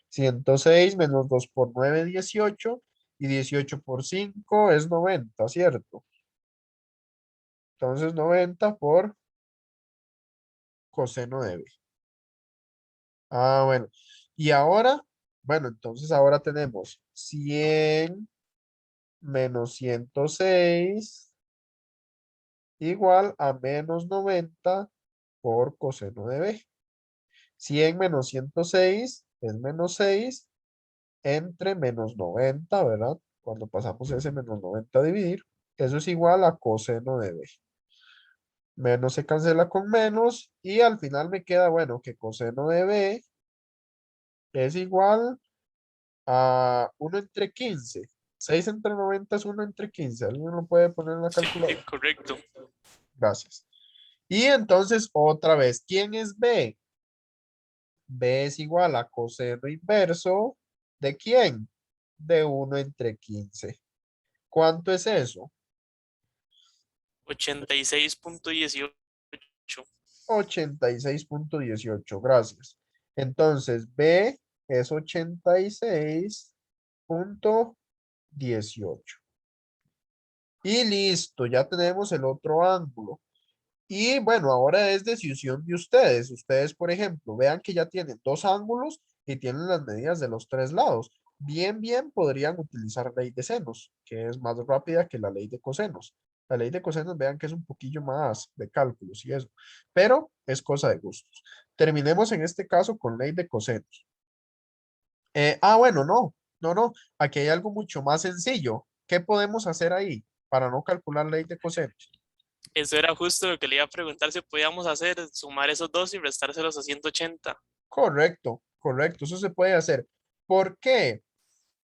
106 menos 2 por 9, 18. Y 18 por 5 es 90, ¿cierto? Entonces 90 por coseno de B. Ah, bueno. Y ahora, bueno, entonces ahora tenemos 100 menos 106 igual a menos 90 por coseno de B. 100 menos 106 es menos 6 entre menos 90, ¿verdad? Cuando pasamos ese menos 90 a dividir, eso es igual a coseno de B. Menos se cancela con menos y al final me queda, bueno, que coseno de B es igual a 1 entre 15. 6 entre 90 es 1 entre 15. ¿Alguien lo puede poner en la Sí, calculadora? correcto. Gracias. Y entonces, otra vez, ¿quién es B? B es igual a coseno inverso ¿de quién? De 1 entre 15. ¿Cuánto es eso? 86.18. 86,18. Gracias. Entonces, B es 86,18. Y listo, ya tenemos el otro ángulo. Y bueno, ahora es decisión de ustedes. Ustedes, por ejemplo, vean que ya tienen dos ángulos y tienen las medidas de los tres lados. Bien, podrían utilizar ley de senos, que es más rápida que la ley de cosenos. La ley de cosenos, vean que es un poquillo más de cálculos y eso, pero es cosa de gustos. Terminemos en este caso con ley de cosenos. Bueno, no. Aquí hay algo mucho más sencillo. ¿Qué podemos hacer ahí para no calcular ley de cosenos? Eso era justo lo que le iba a preguntar si podíamos hacer, sumar esos dos y restárselos a 180. Correcto, eso se puede hacer. ¿Por qué?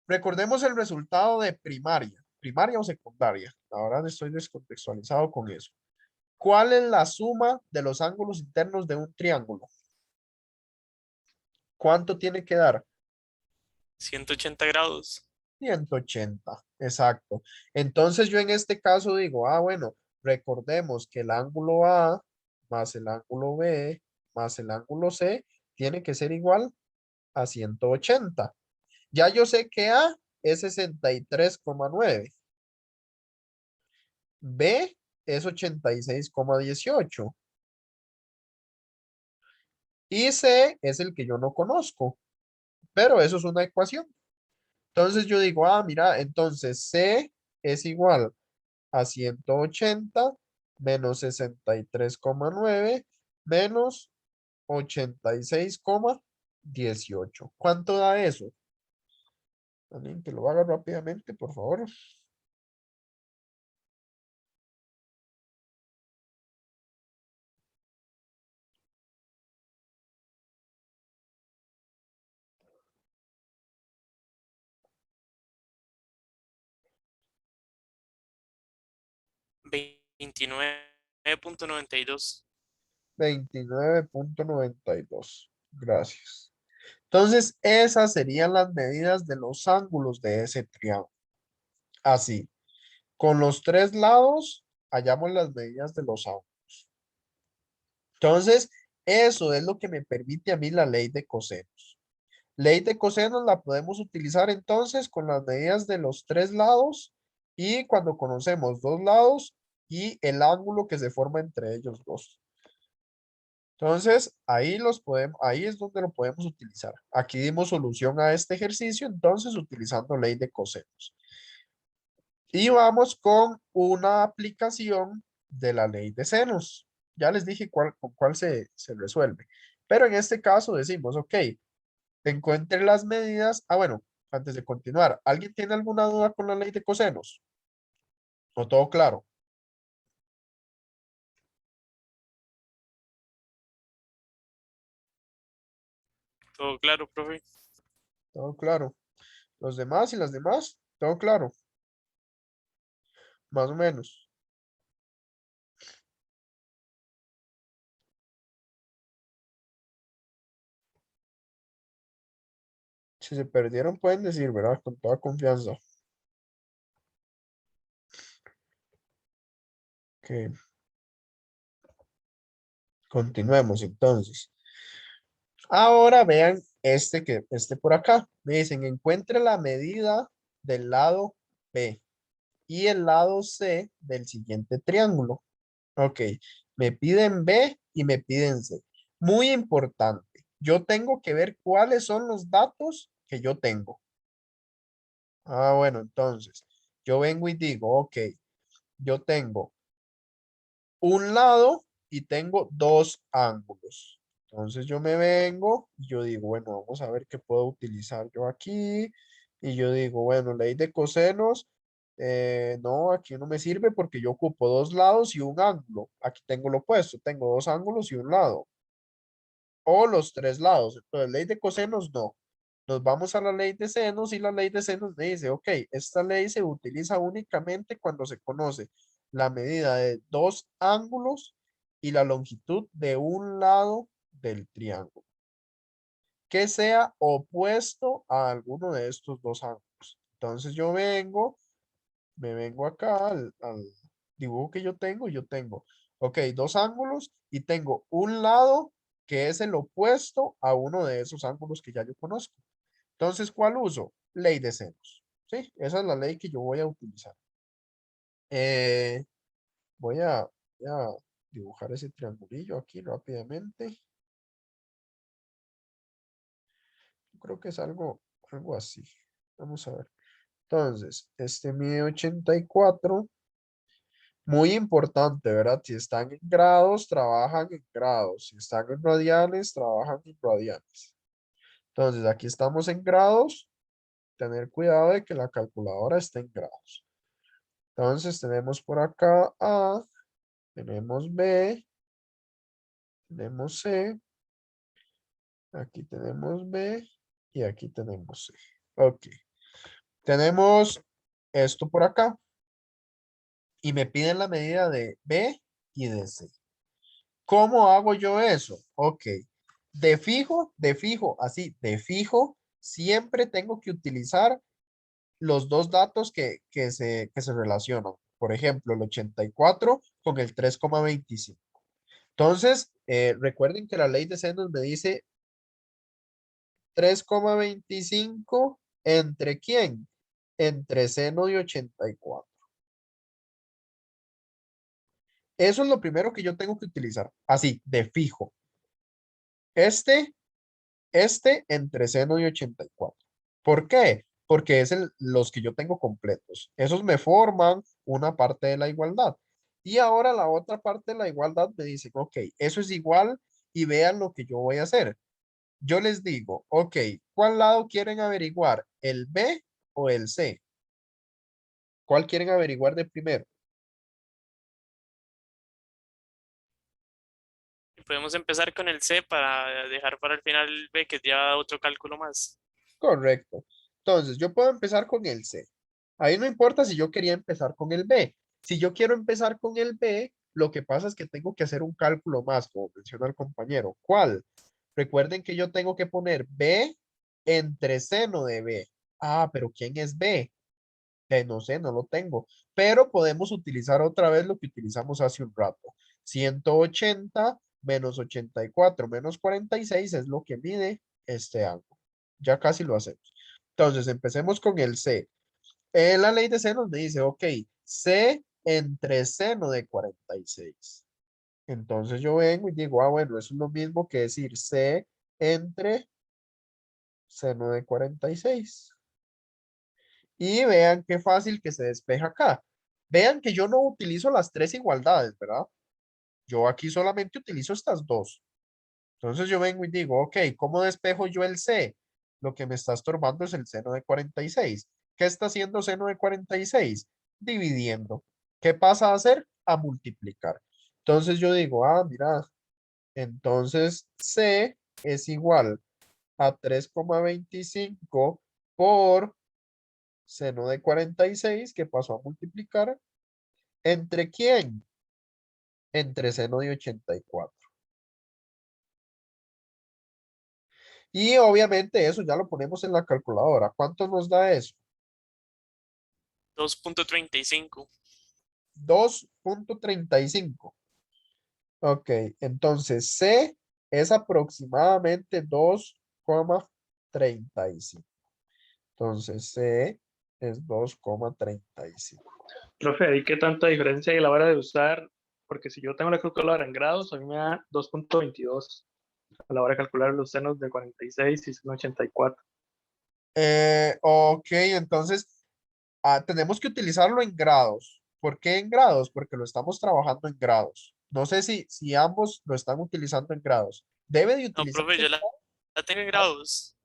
Recordemos el resultado de primaria o secundaria. Ahora estoy descontextualizado con eso. ¿Cuál es la suma de los ángulos internos de un triángulo? ¿Cuánto tiene que dar? 180 grados. 180, exacto. Entonces yo en este caso digo, bueno, recordemos que el ángulo A más el ángulo B más el ángulo C tiene que ser igual a 180. Ya yo sé que A es 63,9. B es 86,18. Y C es el que yo no conozco. Pero eso es una ecuación. Entonces yo digo, mira, entonces C es igual a 180 menos 63,9 menos 86,18. ¿Cuánto da eso? Alguien que lo haga rápidamente, por favor. 29.92. 29.92. Gracias. Entonces, esas serían las medidas de los ángulos de ese triángulo. Así, con los tres lados, hallamos las medidas de los ángulos. Entonces, eso es lo que me permite a mí la ley de cosenos. Ley de cosenos la podemos utilizar entonces con las medidas de los tres lados y cuando conocemos dos lados y el ángulo que se forma entre ellos dos. Entonces, ahí es donde lo podemos utilizar. Aquí dimos solución a este ejercicio, entonces utilizando ley de cosenos. Y vamos con una aplicación de la ley de senos. Ya les dije con cuál se resuelve. Pero en este caso decimos, ok, encuentre las medidas. Ah, bueno, antes de continuar, ¿alguien tiene alguna duda con la ley de cosenos? ¿O todo claro? Todo claro, profe. Todo claro. Los demás y las demás, todo claro. Más o menos. Si se perdieron, pueden decir, ¿verdad? Con toda confianza. Que continuemos entonces. Ahora vean este por acá. Me dicen, encuentre la medida del lado B y el lado C del siguiente triángulo. Ok, me piden B y me piden C. Muy importante. Yo tengo que ver cuáles son los datos que yo tengo. Ah, bueno, entonces, yo vengo y digo, ok, yo tengo un lado y tengo dos ángulos. Entonces yo me vengo y yo digo, bueno, vamos a ver qué puedo utilizar yo aquí. Y yo digo, bueno, ley de cosenos. No, aquí no me sirve porque yo ocupo dos lados y un ángulo. Aquí tengo lo opuesto, tengo dos ángulos y un lado. O los tres lados. Entonces, ley de cosenos no. Nos vamos a la ley de senos y la ley de senos me dice, ok, esta ley se utiliza únicamente cuando se conoce la medida de dos ángulos y la longitud de un lado del triángulo, que sea opuesto a alguno de estos dos ángulos. Entonces yo me vengo acá al dibujo que yo tengo, ok, dos ángulos y tengo un lado que es el opuesto a uno de esos ángulos que ya yo conozco. Entonces, ¿cuál uso? Ley de senos. Sí, esa es la ley que yo voy a utilizar. Eh, voy a dibujar ese triangulillo aquí rápidamente. Yo creo que es algo así. Vamos a ver. Entonces, este mide 84. Muy importante, ¿verdad? Si están en grados, trabajan en grados. Si están en radianes, trabajan en radianes. Entonces, aquí estamos en grados. Tener cuidado de que la calculadora esté en grados. Entonces, tenemos por acá A, tenemos B, tenemos C, aquí tenemos B y aquí tenemos C. Ok. Tenemos esto por acá y me piden la medida de B y de C. ¿Cómo hago yo eso? Ok. Así, de fijo, siempre tengo que utilizar los dos datos que se relacionan. Por ejemplo, el 84 con el 3,25. Entonces, recuerden que la ley de senos me dice 3,25 ¿entre quién? Entre seno de 84. Eso es lo primero que yo tengo que utilizar. Así, de fijo. Este entre seno y 84. ¿Por qué? Porque es los que yo tengo completos. Esos me forman una parte de la igualdad. Y ahora la otra parte de la igualdad me dice, ok, eso es igual y vean lo que yo voy a hacer. Yo les digo, ok, ¿cuál lado quieren averiguar? ¿El B o el C? ¿Cuál quieren averiguar de primero? Podemos empezar con el C para dejar para el final el B, que ya otro cálculo más. Correcto. Entonces, yo puedo empezar con el C. Ahí no importa si yo quería empezar con el B. Si yo quiero empezar con el B, lo que pasa es que tengo que hacer un cálculo más, como menciona el compañero. ¿Cuál? Recuerden que yo tengo que poner B entre seno de B. Ah, pero ¿quién es B? No sé, no lo tengo. Pero podemos utilizar otra vez lo que utilizamos hace un rato. 180 menos 84 menos 46 es lo que mide este ángulo. Ya casi lo hacemos. Entonces, empecemos con el C. En la ley de senos me dice, ok, C entre seno de 46. Entonces yo vengo y digo, ah, bueno, eso es lo mismo que decir C entre seno de 46. Y vean qué fácil que se despeja acá. Vean que yo no utilizo las tres igualdades, ¿verdad? Yo aquí solamente utilizo estas dos. Entonces yo vengo y digo, ok, ¿cómo despejo yo el C? Lo que me está estorbando es el seno de 46. ¿Qué está haciendo seno de 46? Dividiendo. ¿Qué pasa a hacer? A multiplicar. Entonces yo digo, ah, mira, entonces C es igual a 3,25 por seno de 46 que pasó a multiplicar. ¿Entre quién? Entre seno de 84. Y obviamente eso ya lo ponemos en la calculadora. ¿Cuánto nos da eso? 2.35. 2,35. Ok, entonces C es aproximadamente 2,35. Entonces C es 2,35. Profe, ¿y qué tanta diferencia hay a la hora de usar? Porque si yo tengo la calculadora en grados, a mí me da 2.22 a la hora de calcular los senos de 46 y seno 84. Ok, entonces tenemos que utilizarlo en grados. ¿Por qué en grados? Porque lo estamos trabajando en grados. No sé si ambos lo están utilizando en grados. Debe de No, utilizarse profe, yo en la tengo en grados.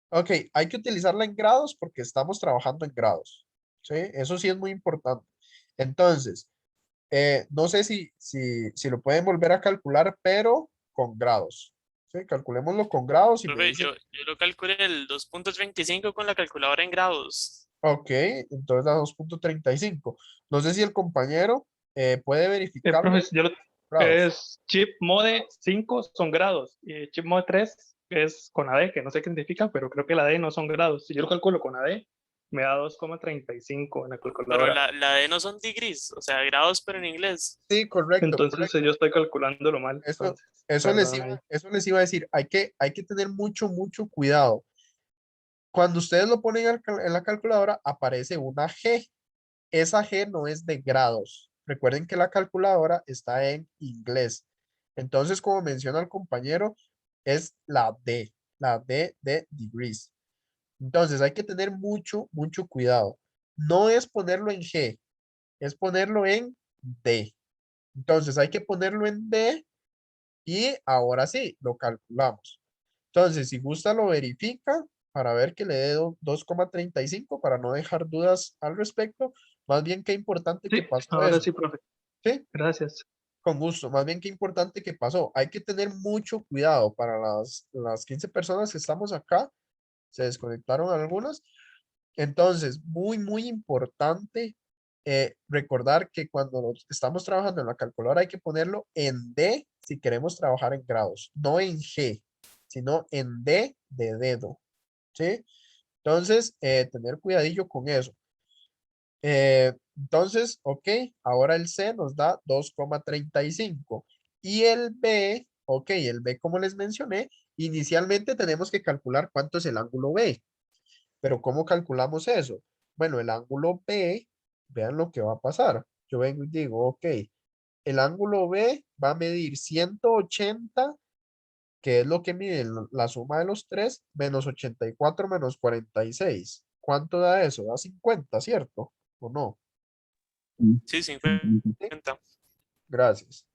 grados. Ok, hay que utilizarla en grados porque estamos trabajando en grados. ¿Sí? Eso sí es muy importante. Entonces, no sé si lo pueden volver a calcular, pero con grados. ¿Sí? Calculémoslo con grados y me Profe, dicen, yo lo calculé el 2.35 con la calculadora en grados. ok, entonces da 2,35. No sé si el compañero puede verificarlo Profe, en grados. es chip mode 5 son grados y chip mode 3 es con AD, que no sé qué significa, pero creo que la D no son grados. Si yo lo calculo con AD, me da 2.35 en la Pero calculadora. la D no son degrees, o sea, grados, pero en inglés. Sí, correcto, Entonces correcto. yo estoy calculándolo mal. Eso, Entonces, eso les perdón iba, ahí. eso les iba a decir. Hay que tener mucho, mucho cuidado. Cuando ustedes lo ponen en la calculadora, aparece una G. Esa G no es de grados. Recuerden que la calculadora está en inglés. Entonces, como menciona el compañero, es la D de degrees. Entonces, hay que tener mucho, mucho cuidado. No es ponerlo en G, es ponerlo en D. Entonces, hay que ponerlo en D y ahora sí, lo calculamos. Entonces, si gusta, lo verifica para ver que le dé 2,35 para no dejar dudas al respecto. Más bien, qué importante que Sí, pasó ahora eso. sí, profe. Sí, Gracias. con gusto. Más bien, qué importante que pasó. Hay que tener mucho cuidado para las 15 personas que estamos acá. Se desconectaron algunas. Entonces, muy, muy importante recordar que cuando estamos trabajando en la calculadora hay que ponerlo en D si queremos trabajar en grados, no en G, sino en D de dedo, ¿sí? Entonces, tener cuidadillo con eso. Entonces, ok, ahora el C nos da 2,35 y el B, ok, el B como les mencioné, inicialmente tenemos que calcular cuánto es el ángulo B. Pero ¿cómo calculamos eso? Bueno, el ángulo B, vean lo que va a pasar. Yo vengo y digo, ok, el ángulo B va a medir 180, que es lo que mide la suma de los tres, menos 84 menos 46. ¿Cuánto da eso? Da 50, ¿cierto? ¿O no? Sí, Sí. 50. Gracias.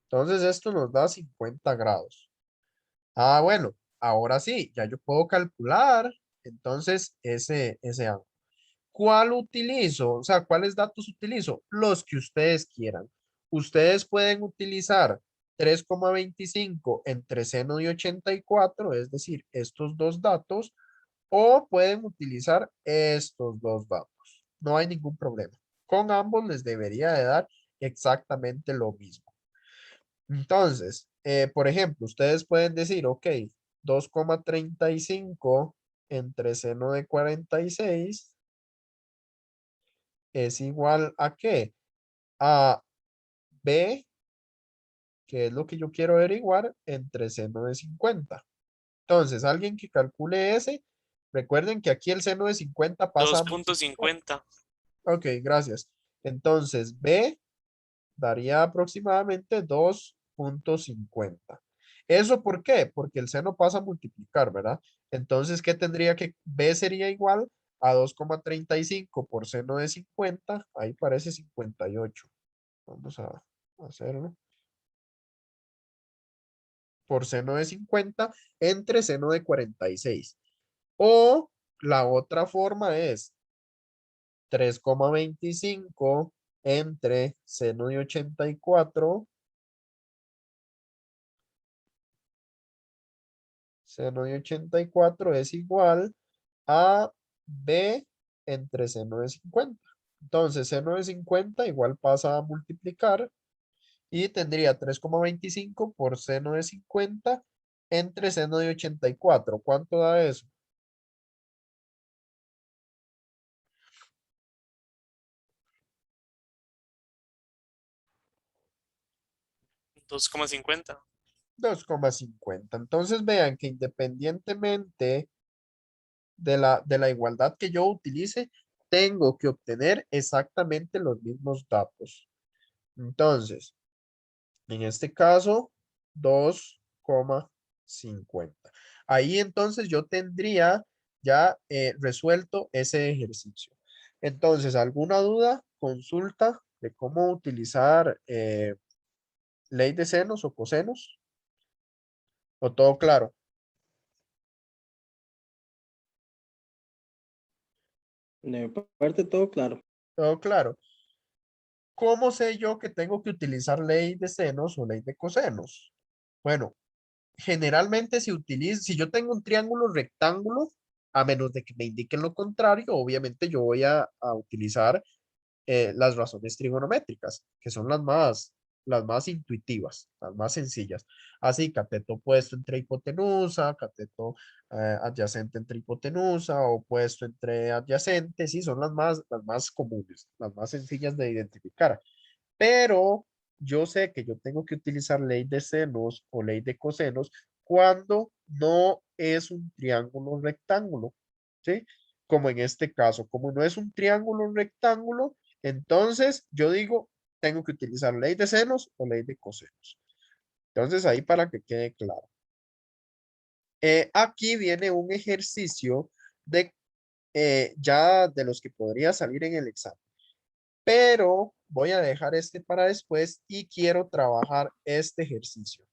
Entonces esto nos da 50 grados. Ah, bueno, ahora sí, ya yo puedo calcular entonces ese ángulo. ¿Cuál utilizo? O sea, ¿cuáles datos utilizo? Los que ustedes quieran. Ustedes pueden utilizar 3,25 entre seno de 84, es decir, estos dos datos, o pueden utilizar estos dos datos. No hay ningún problema. con ambos les debería de dar exactamente lo mismo. Entonces, por ejemplo, ustedes pueden decir, ok, 2,35 entre seno de 46 es igual a ¿qué? A B, que es lo que yo quiero averiguar, entre seno de 50. Entonces, alguien que calcule ese, recuerden que aquí el seno de 50 pasa a multiplicar. 2.50. Ok, gracias. Entonces, B daría aproximadamente 2,50. ¿Eso por qué? Porque el seno pasa a multiplicar, ¿verdad? Entonces, ¿qué tendría que? B sería igual a 2,35 por seno de 50. Ahí parece 58. Vamos a hacerlo. Por seno de 50 entre seno de 46. O la otra forma es 3,25 entre seno de 84. Seno de 84 es igual a B entre seno de 50. Entonces, seno de 50 igual pasa a multiplicar y tendría 3,25 por seno de 50 entre seno de 84. ¿Cuánto da eso? 2,50. 2,50. Entonces vean que independientemente de la igualdad que yo utilice, tengo que obtener exactamente los mismos datos. Entonces, en este caso, 2,50. Ahí entonces yo tendría ya resuelto ese ejercicio. Entonces, ¿alguna duda? Consulta de cómo utilizar ley de senos o cosenos. ¿O todo claro? De mi parte, todo claro. Todo claro. ¿Cómo sé yo que tengo que utilizar ley de senos o ley de cosenos? Bueno, generalmente si yo tengo un triángulo rectángulo, a menos de que me indiquen lo contrario, obviamente yo voy a utilizar las razones trigonométricas, que son las más intuitivas, las más sencillas. Así, cateto opuesto entre hipotenusa, cateto adyacente entre hipotenusa, opuesto entre adyacentes, sí, son las más comunes, las más sencillas de identificar. Pero yo sé que yo tengo que utilizar ley de senos o ley de cosenos cuando no es un triángulo rectángulo, ¿sí? Como en este caso, como no es un triángulo rectángulo, entonces yo digo, tengo que utilizar ley de senos o ley de cosenos. Entonces ahí para que quede claro. Aquí viene un ejercicio de ya de los que podría salir en el examen, pero voy a dejar este para después y quiero trabajar este ejercicio.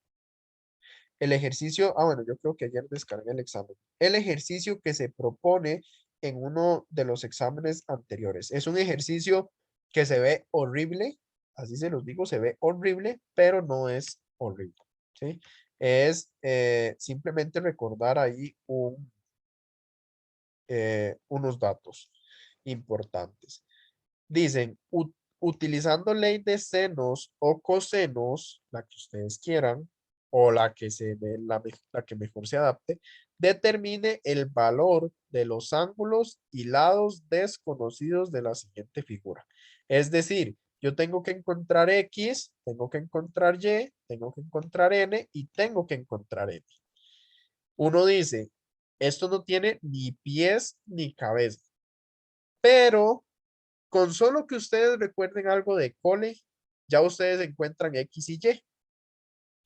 El ejercicio, bueno, yo creo que ayer descargué el examen. El ejercicio que se propone en uno de los exámenes anteriores. Es un ejercicio que se ve horrible, así se los digo, se ve horrible, pero no es horrible, ¿sí? Es simplemente recordar ahí unos datos importantes. Dicen, utilizando ley de senos o cosenos, la que ustedes quieran, o la que mejor se adapte, determine el valor de los ángulos y lados desconocidos de la siguiente figura. Es decir, yo tengo que encontrar X, tengo que encontrar Y, tengo que encontrar N y tengo que encontrar N. Uno dice, esto no tiene ni pies ni cabeza, pero con solo que ustedes recuerden algo de cole, ya ustedes encuentran X y Y.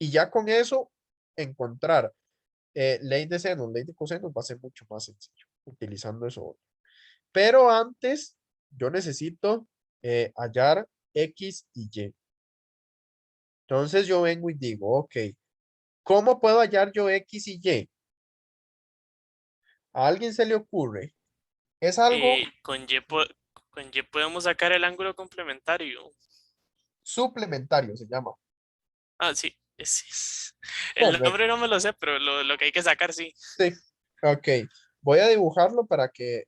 Y ya con eso, encontrar ley de seno, ley de cosenos va a ser mucho más sencillo utilizando eso. Pero antes, yo necesito hallar X y Y. Entonces yo vengo y digo, ok, ¿cómo puedo hallar yo X y Y? ¿A alguien se le ocurre? Es algo Con Y podemos sacar el ángulo complementario. suplementario, se llama. Ah, sí, ese es. El Correcto. nombre no me lo sé, pero lo que hay que sacar, sí. Sí. Ok. Voy a dibujarlo para que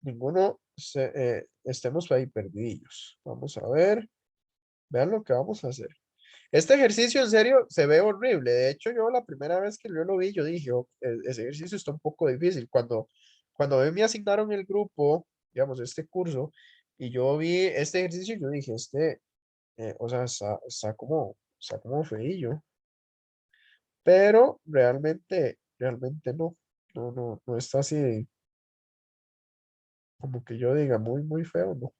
ninguno estemos ahí perdidillos. Vamos a ver. Vean lo que vamos a hacer. Este ejercicio en serio se ve horrible. De hecho, yo la primera vez que yo lo vi, yo dije, "Oh, ese ejercicio está un poco difícil". Cuando a mí me asignaron el grupo, digamos, este curso, y yo vi este ejercicio, yo dije, o sea, está como feillo. Pero realmente no. No está así como que yo diga muy feo, ¿no?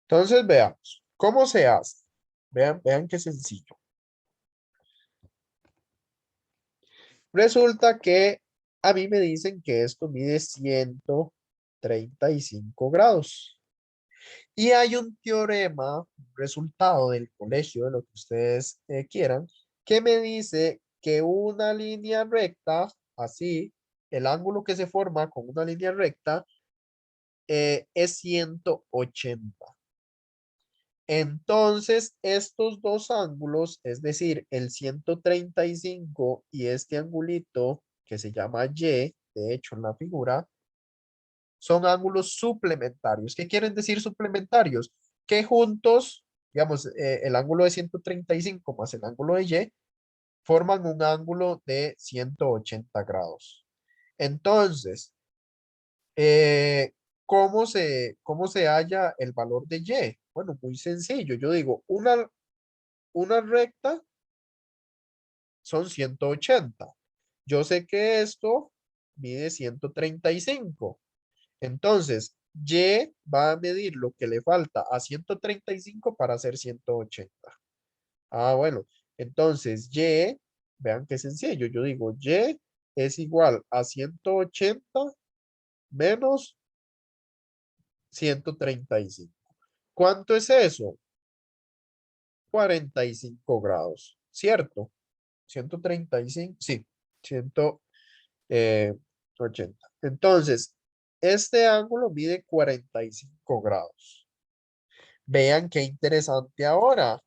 Entonces veamos, ¿cómo se hace? Vean qué sencillo. Resulta que a mí me dicen que esto mide 135 grados. Y hay un teorema, un resultado del colegio, de lo que ustedes quieran, que me dice que una línea recta, así, el ángulo que se forma con una línea recta es 180. Entonces, estos dos ángulos, es decir, el 135 y este angulito que se llama Y, de hecho en la figura, son ángulos suplementarios. ¿Qué quieren decir suplementarios? Que juntos, digamos, el ángulo de 135 más el ángulo de Y forman un ángulo de 180 grados. Entonces, cómo se halla el valor de Y? Bueno, muy sencillo. Yo digo, una recta son 180. Yo sé que esto mide 135. Entonces, Y va a medir lo que le falta a 135 para hacer 180. Ah, bueno. Entonces, Y, vean qué sencillo. Yo digo, Y es igual a 180 menos 135. ¿Cuánto es eso? 45 grados, ¿cierto? 135, sí, 180. Entonces, este ángulo mide 45 grados. Vean qué interesante ahora.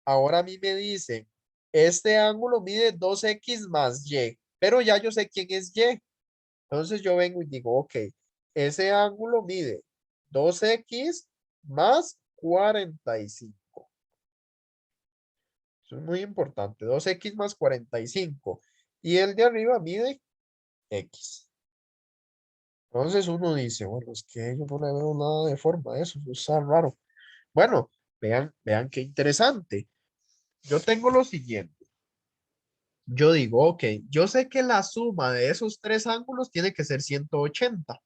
Ahora a mí me dicen, este ángulo mide 2x más y, pero ya yo sé quién es y. Entonces yo vengo y digo, ok, ese ángulo mide 2x más 45. Eso es muy importante. 2x más 45. Y el de arriba mide x. Entonces uno dice, bueno, es que yo no le veo nada de forma a eso. Eso está raro. Bueno, vean qué interesante. Yo tengo lo siguiente. Yo digo, ok, yo sé que la suma de esos tres ángulos tiene que ser 180.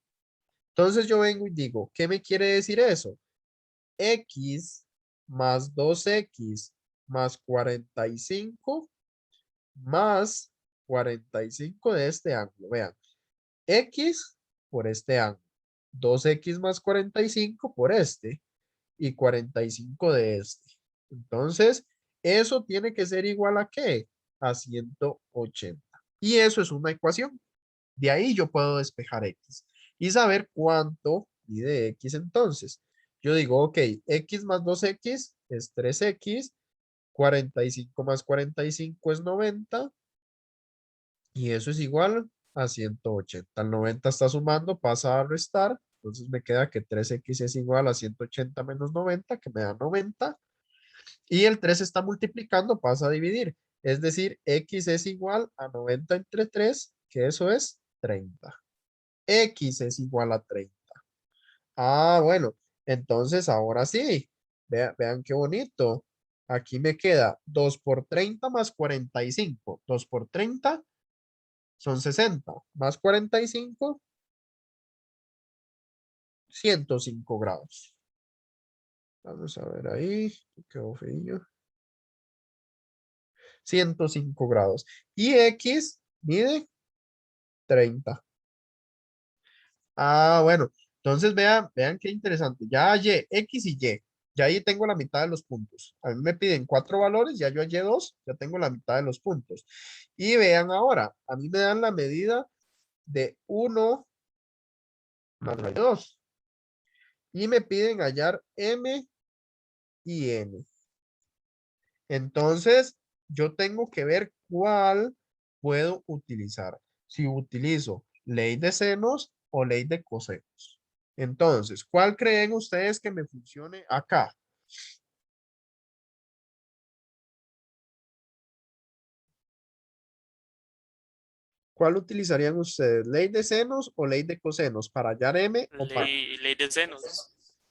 Entonces yo vengo y digo, ¿qué me quiere decir eso? X más 2x más 45 más 45 de este ángulo. Vean, X por este ángulo. 2x más 45 por este y 45 de este. Entonces, eso tiene que ser igual a ¿qué? A 180. Y eso es una ecuación. De ahí yo puedo despejar X y saber cuánto mide X entonces. Yo digo, ok, X más 2X es 3X, 45 más 45 es 90 y eso es igual a 180. El 90 está sumando, pasa a restar, entonces me queda que 3X es igual a 180 menos 90, que me da 90. Y el 3 está multiplicando, pasa a dividir. Es decir, X es igual a 90 entre 3, que eso es 30. X es igual a 30. Ah, bueno, entonces ahora sí. Vean qué bonito. Aquí me queda 2 por 30 más 45. 2 por 30 son 60. Más 45, 105 grados. Vamos a ver ahí. Quedó feillo. 105 grados. Y X mide 30. Ah, bueno. Entonces vean qué interesante. Ya hallé X y Y. Ya ahí tengo la mitad de los puntos. A mí me piden 4 valores, ya yo hallé 2, ya tengo la mitad de los puntos. Y vean ahora, a mí me dan la medida de 1 más 2. Y me piden hallar M y N. Entonces, yo tengo que ver cuál puedo utilizar. Si utilizo ley de senos o ley de cosenos. Entonces, ¿cuál creen ustedes que me funcione acá? ¿Cuál utilizarían ustedes? ¿Ley de senos o ley de cosenos? ¿Para hallar M o para Ley de senos.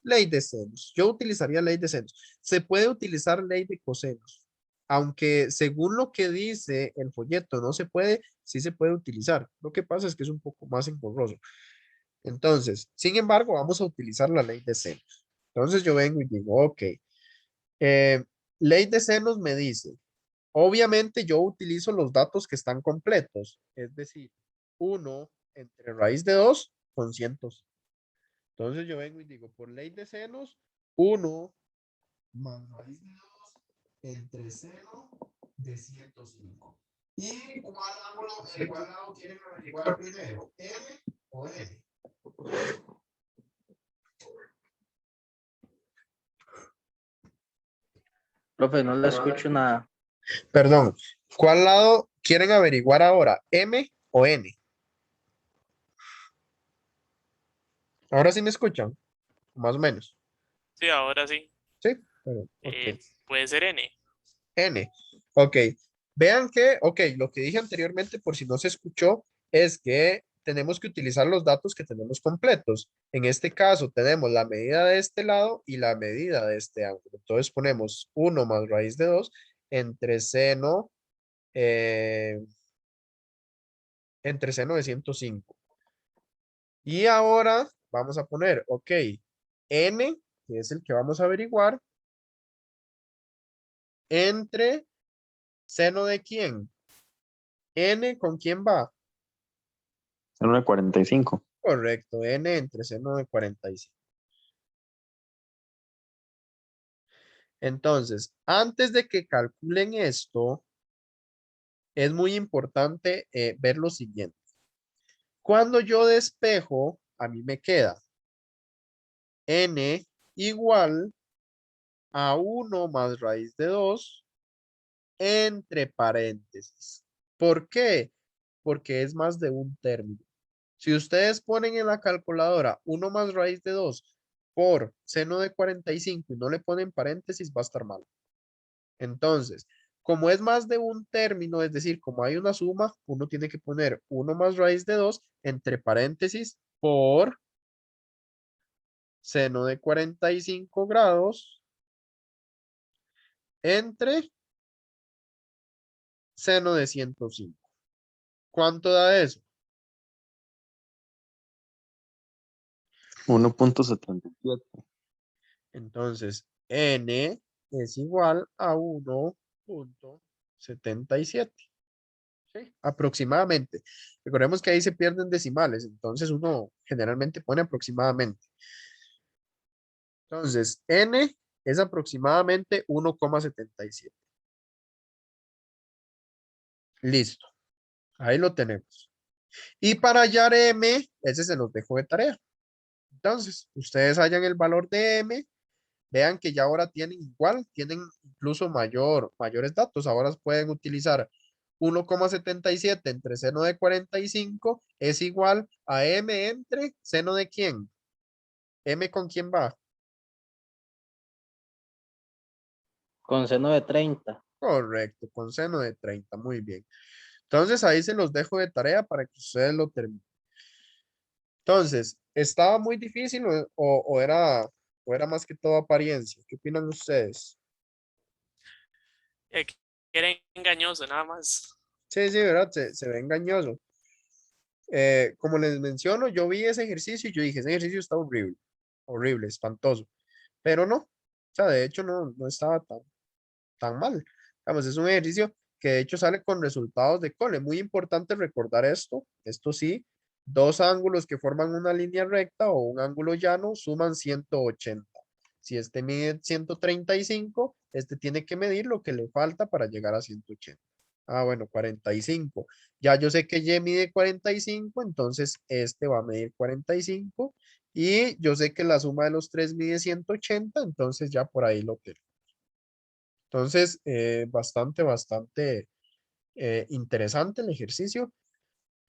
ley de senos? Yo utilizaría ley de senos. Se puede utilizar ley de cosenos. Aunque según lo que dice el folleto no se puede, sí se puede utilizar. Lo que pasa es que es un poco más engorroso. Entonces, sin embargo, vamos a utilizar la ley de senos. Entonces yo vengo y digo, ok, ley de senos me dice, obviamente yo utilizo los datos que están completos, es decir, 1 entre raíz de 2 son 105. Entonces yo vengo y digo, por ley de senos, 1 más raíz de 2 entre seno de 105. ¿Y cuál lado quieren averiguar primero? ¿M o N? Profe, no le escucho nada. Perdón, ¿cuál lado quieren averiguar ahora? ¿M o N? Ahora sí me escuchan, más o menos. Sí, ahora sí. Sí, pero, Eh, ok. puede ser N. N. Ok. Vean que, ok, lo que dije anteriormente, por si no se escuchó, es que tenemos que utilizar los datos que tenemos completos. En este caso, tenemos la medida de este lado y la medida de este ángulo. Entonces ponemos 1 más raíz de 2 entre seno, eh, entre seno de 105. Y ahora vamos a poner, ok, n, que es el que vamos a averiguar, entre seno de quién. N, ¿con quién va? Seno de 45. Correcto, n entre seno de 45. Entonces, antes de que calculen esto, es muy importante ver lo siguiente. Cuando yo despejo, a mí me queda n igual a 1 más raíz de 2 entre paréntesis. ¿Por qué? Porque es más de un término. Si ustedes ponen en la calculadora 1 más raíz de 2 por seno de 45 y no le ponen paréntesis, va a estar mal. Entonces, como es más de un término, es decir, como hay una suma, uno tiene que poner 1 más raíz de 2 entre paréntesis por seno de 45 grados entre seno de 105. ¿Cuánto da eso? 1.77. Entonces, n es igual a 1.77. ¿Sí? Aproximadamente. Recordemos que ahí se pierden decimales, entonces uno generalmente pone aproximadamente. Entonces, n es aproximadamente 1,77. Listo. Ahí lo tenemos. Y para hallar m, ese se los dejo de tarea. Entonces, ustedes hallan el valor de m. Vean que ya ahora tienen igual, tienen incluso mayores datos. Ahora pueden utilizar 1,77 entre seno de 45 es igual a m entre seno de quién. ¿M con quién va? Con seno de 30. Correcto, con seno de 30. Muy bien. Entonces ahí se los dejo de tarea para que ustedes lo terminen. Entonces, ¿estaba muy difícil o era más que todo apariencia? ¿Qué opinan ustedes? Que era engañoso, nada más. Sí, sí, ¿verdad? Se ve engañoso. Como les menciono, yo vi ese ejercicio y yo dije, ese ejercicio está horrible, horrible, espantoso. Pero no, o sea, de hecho no estaba tan mal. Vamos, es un ejercicio que de hecho sale con resultados de cole. Muy importante recordar esto sí, dos ángulos que forman una línea recta o un ángulo llano suman 180. Si este mide 135, este tiene que medir lo que le falta para llegar a 180. Ah, bueno, 45. Ya yo sé que Y mide 45, entonces este va a medir 45. Y yo sé que la suma de los tres mide 180, entonces ya por ahí lo tengo. Entonces, bastante interesante el ejercicio.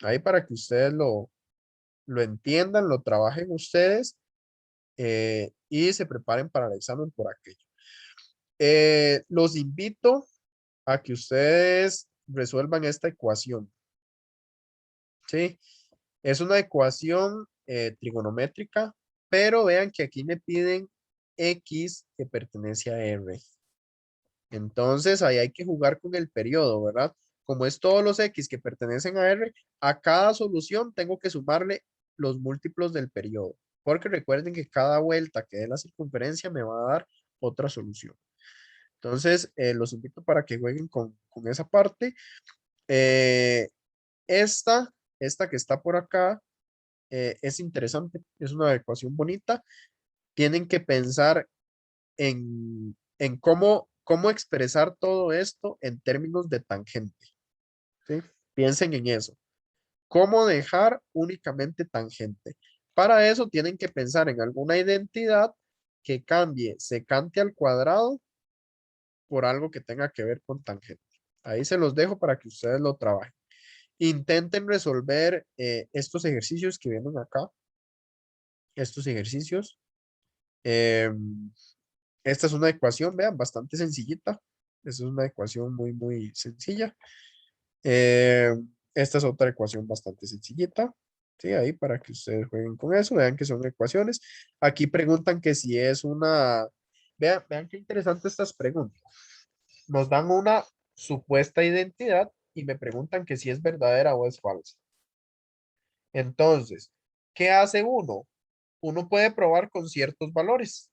Ahí para que ustedes lo entiendan, lo trabajen ustedes y se preparen para el examen por aquello. Los invito a que ustedes resuelvan esta ecuación. ¿Sí? Es una ecuación trigonométrica, pero vean que aquí me piden X que pertenece a R. Entonces ahí hay que jugar con el periodo, ¿verdad? Como es todos los X que pertenecen a R, a cada solución tengo que sumarle los múltiplos del periodo. Porque recuerden que cada vuelta que dé la circunferencia me va a dar otra solución. Entonces, los invito para que jueguen con esa parte. Esta que está por acá es interesante, es una ecuación bonita. Tienen que pensar en cómo expresar todo esto en términos de tangente. ¿Sí? Piensen en eso. ¿Cómo dejar únicamente tangente? Para eso tienen que pensar en alguna identidad que cambie secante al cuadrado por algo que tenga que ver con tangente. Ahí se los dejo para que ustedes lo trabajen. Intenten resolver estos ejercicios que vienen acá. Estos ejercicios. Esta es una ecuación, vean, bastante sencillita. Esta es una ecuación muy, muy sencilla. Esta es otra ecuación bastante sencillita. Sí, ahí para que ustedes jueguen con eso. Vean que son ecuaciones. Aquí preguntan que si es una... Vean qué interesante estas preguntas. Nos dan una supuesta identidad y me preguntan que si es verdadera o es falsa. Entonces, ¿qué hace uno? Uno puede probar con ciertos valores.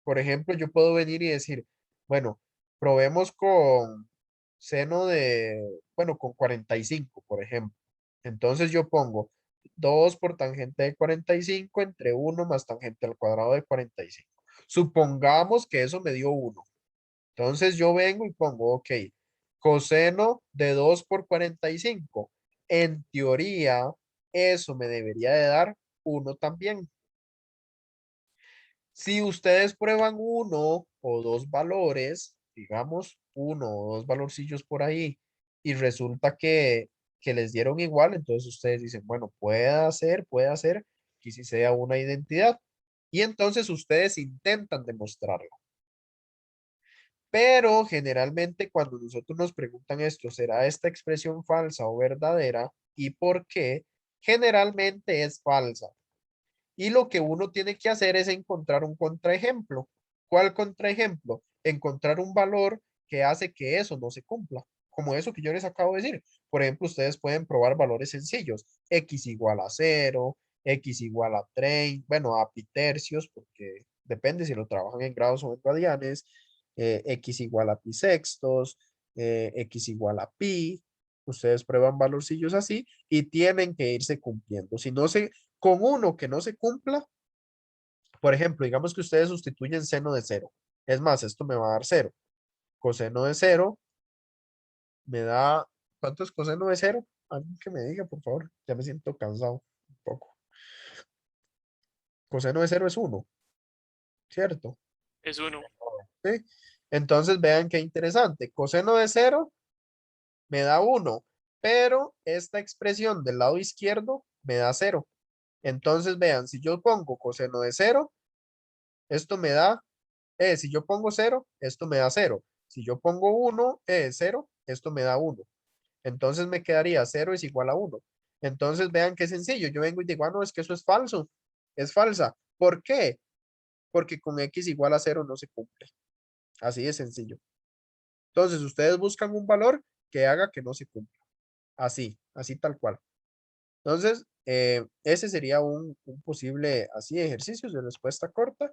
Por ejemplo, yo puedo venir y decir, bueno, probemos con seno de, bueno, con 45, por ejemplo. Entonces yo pongo 2 por tangente de 45 entre 1 más tangente al cuadrado de 45. Supongamos que eso me dio 1. Entonces yo vengo y pongo, ok, coseno de 2 por 45. En teoría, eso me debería de dar 1 también. Si ustedes prueban uno o dos valores, digamos uno o dos valorcillos por ahí, y resulta que les dieron igual, entonces ustedes dicen, bueno, puede ser que sí sea una identidad. Y entonces ustedes intentan demostrarlo. Pero generalmente cuando nosotros nos preguntan esto, ¿será esta expresión falsa o verdadera? ¿Y por qué? Generalmente es falsa. Y lo que uno tiene que hacer es encontrar un contraejemplo. ¿Cuál contraejemplo? Encontrar un valor que hace que eso no se cumpla. Como eso que yo les acabo de decir. Por ejemplo, ustedes pueden probar valores sencillos. X igual a 0, X igual a 30, bueno, a pi tercios, porque depende si lo trabajan en grados o en radianes. X igual a pi sextos, X igual a pi. Ustedes prueban valorcillos así y tienen que irse cumpliendo. Si no se, con uno que no se cumpla, por ejemplo, digamos que ustedes sustituyen seno de 0. Es más, esto me va a dar 0. Coseno de 0 me da, ¿cuánto es coseno de 0? Alguien que me diga, por favor. Ya me siento cansado un poco. Coseno de 0 es 1, ¿cierto? Es 1. ¿Sí? Entonces vean qué interesante. Coseno de 0 me da 1, pero esta expresión del lado izquierdo me da 0. Entonces vean, si yo pongo coseno de 0, esto me da, si yo pongo 0, esto me da 0. Si yo pongo 1, 0, esto me da 1. Entonces me quedaría 0 es igual a 1. Entonces vean qué sencillo. Yo vengo y digo, ah, no, es que eso es falso. Es falsa. ¿Por qué? Porque con x igual a 0 no se cumple. Así de sencillo. Entonces ustedes buscan un valor que haga que no se cumpla. Así tal cual. Entonces, ese sería un posible así ejercicio de respuesta corta.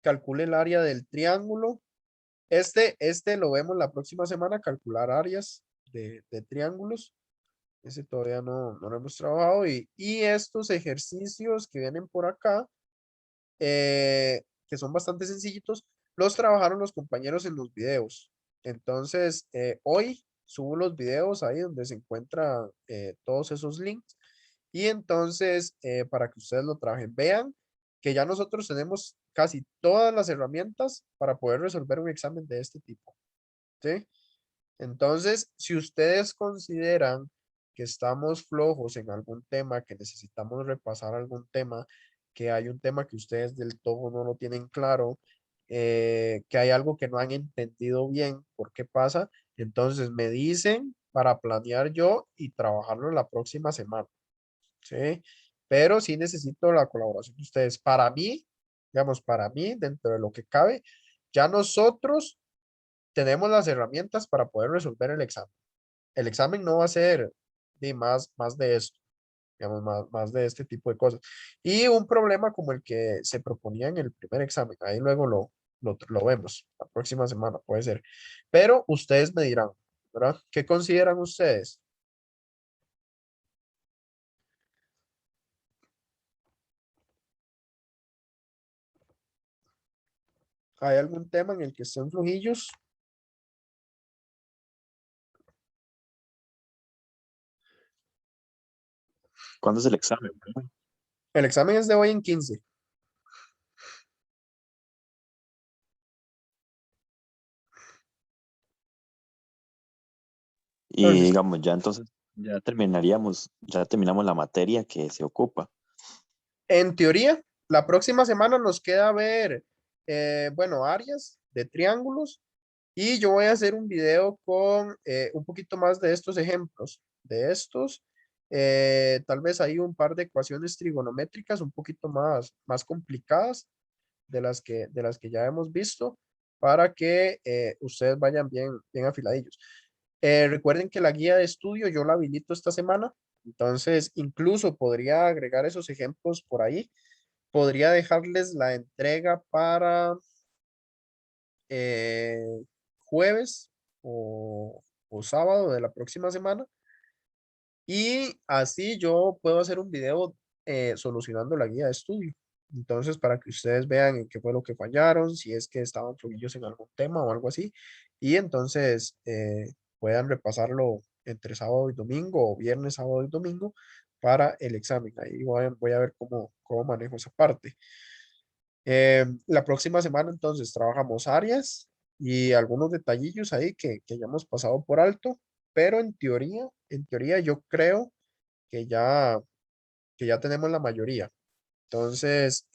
Calcule el área del triángulo. Este lo vemos la próxima semana, calcular áreas de triángulos. Ese todavía no lo hemos trabajado. Y estos ejercicios que vienen por acá, que son bastante sencillitos, los trabajaron los compañeros en los videos. Entonces, hoy subo los videos ahí donde se encuentran todos esos links. Y entonces, para que ustedes lo trabajen, vean que ya nosotros tenemos casi todas las herramientas para poder resolver un examen de este tipo. ¿Sí? Entonces, si ustedes consideran que estamos flojos en algún tema, que necesitamos repasar algún tema, que hay un tema que ustedes del todo no lo tienen claro, que hay algo que no han entendido bien, ¿por qué pasa? Entonces me dicen para planear yo y trabajarlo la próxima semana, ¿sí? Pero sí necesito la colaboración de ustedes. Para mí, digamos, para mí, dentro de lo que cabe, ya nosotros tenemos las herramientas para poder resolver el examen. El examen no va a ser de más de esto, digamos, más de este tipo de cosas. Y un problema como el que se proponía en el primer examen, ahí luego lo vemos, la próxima semana puede ser. Pero ustedes me dirán, ¿verdad? ¿Qué consideran ustedes? ¿Hay algún tema en el que estén flojillos? ¿Cuándo es el examen? El examen es de hoy en 15. Y Entonces, digamos, ya entonces, ya terminamos la materia que se ocupa. en teoría, la próxima semana nos queda ver, bueno, áreas de triángulos y yo voy a hacer un video con un poquito más de estos ejemplos, de estos, tal vez hay un par de ecuaciones trigonométricas un poquito más complicadas de las que ya hemos visto para que ustedes vayan bien afiladillos. Recuerden que la guía de estudio yo la habilito esta semana, entonces incluso podría agregar esos ejemplos por ahí. Podría dejarles la entrega para jueves o sábado de la próxima semana. Y así yo puedo hacer un video solucionando la guía de estudio. Entonces, para que ustedes vean en qué fue lo que fallaron, si es que estaban fluidos en algún tema o algo así. Y entonces puedan repasarlo entre sábado y domingo o viernes, sábado y domingo para el examen. Ahí voy a ver cómo manejo esa parte. La próxima semana entonces trabajamos áreas y algunos detallillos ahí que ya hemos pasado por alto, pero en teoría yo creo que ya tenemos la mayoría. Entonces,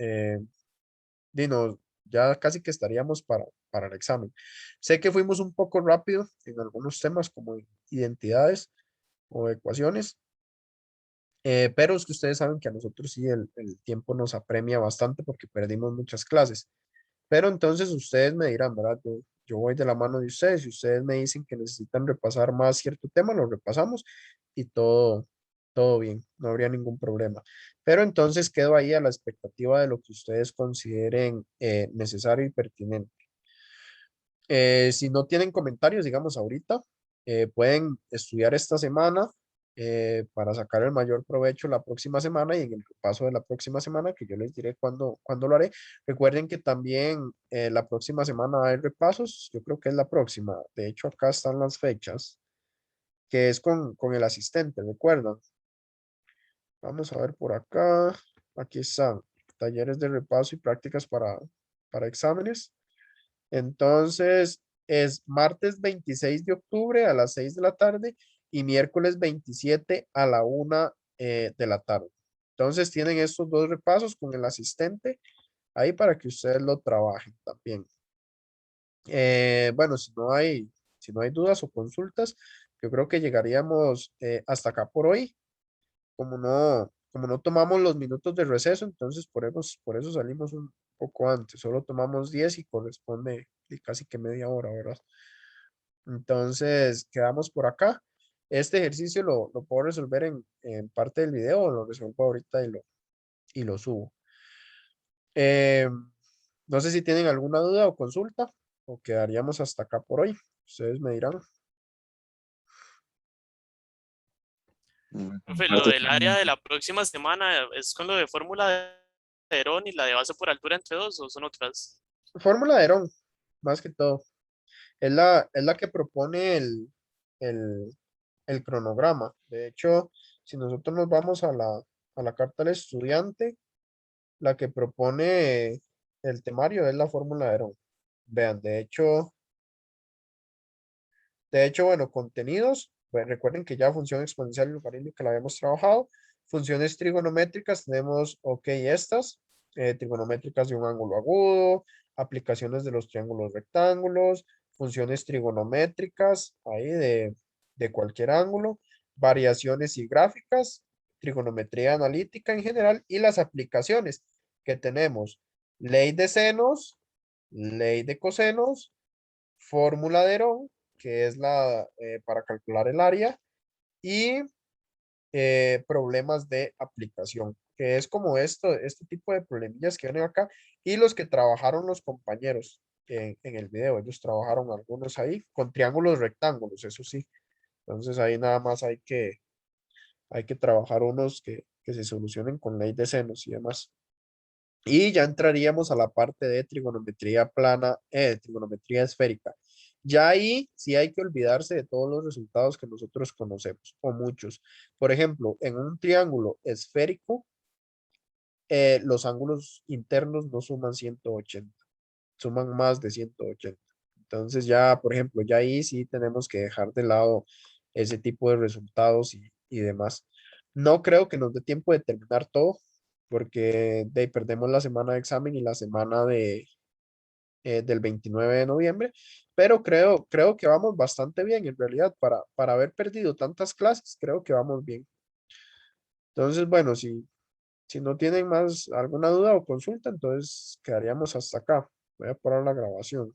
Dino, ya casi que estaríamos para el examen. Sé que fuimos un poco rápido en algunos temas como identidades o ecuaciones, pero es que ustedes saben que a nosotros sí el tiempo nos apremia bastante porque perdimos muchas clases. Pero entonces ustedes me dirán, ¿verdad? Yo voy de la mano de ustedes y ustedes me dicen que necesitan repasar más cierto tema, lo repasamos y todo bien, no habría ningún problema. Pero entonces quedo ahí a la expectativa de lo que ustedes consideren necesario y pertinente. Si no tienen comentarios, digamos ahorita, pueden estudiar esta semana para sacar el mayor provecho la próxima semana y en el paso de la próxima semana, que yo les diré cuándo lo haré. Recuerden que también la próxima semana hay repasos, yo creo que es la próxima. De hecho, acá están las fechas, que es con el asistente, ¿recuerdan? Vamos a ver por acá. Aquí están, talleres de repaso y prácticas para exámenes. Entonces, es martes 26 de octubre a las 6 de la tarde y miércoles 27 a la 1 de la tarde. Entonces, tienen estos dos repasos con el asistente ahí para que ustedes lo trabajen también. Bueno, si no hay dudas o consultas, yo creo que llegaríamos hasta acá por hoy. Como no tomamos los minutos de receso, entonces por eso salimos un poco antes. Solo tomamos 10 y corresponde casi que media hora, ¿verdad? Entonces, quedamos por acá. Este ejercicio lo puedo resolver en parte del video, o lo resuelvo ahorita y lo subo. Eh, no sé si tienen alguna duda o consulta, o quedaríamos hasta acá por hoy. Ustedes me dirán. Profe, lo del área de la próxima semana es con lo de fórmula de Herón y la de base por altura entre dos, o son otras. Fórmula de Herón, más que todo. Es la que propone el, el cronograma. De hecho, si nosotros nos vamos a la carta del estudiante, la que propone el temario es la fórmula de Herón. Vean, de hecho, bueno, contenidos Bueno, recuerden que ya función exponencial y logaritmo que la habíamos trabajado. Funciones trigonométricas tenemos, ok, estas, trigonométricas de un ángulo agudo, aplicaciones de los triángulos rectángulos, funciones trigonométricas ahí de cualquier ángulo, variaciones y gráficas, trigonometría analítica en general y las aplicaciones que tenemos, ley de senos, ley de cosenos, fórmula de Herón, que es la para calcular el área, y problemas de aplicación, que es como este tipo de problemillas que vienen acá, y los que trabajaron los compañeros en el video, ellos trabajaron algunos ahí con triángulos rectángulos, eso sí. Entonces ahí nada más hay que trabajar unos que se solucionen con ley de senos y demás. Y ya entraríamos a la parte de trigonometría plana, trigonometría esférica. Ya ahí sí hay que olvidarse de todos los resultados que nosotros conocemos, o muchos. Por ejemplo, en un triángulo esférico, los ángulos internos no suman 180, suman más de 180. Entonces ya, por ejemplo, ya ahí sí tenemos que dejar de lado ese tipo de resultados y demás. No creo que nos dé tiempo de terminar todo, porque de ahí perdemos la semana de examen y la semana del 29 de noviembre, pero creo que vamos bastante bien en realidad para haber perdido tantas clases, creo que vamos bien. Entonces, bueno, si no tienen más alguna duda o consulta, entonces quedaríamos hasta acá. Voy a parar la grabación.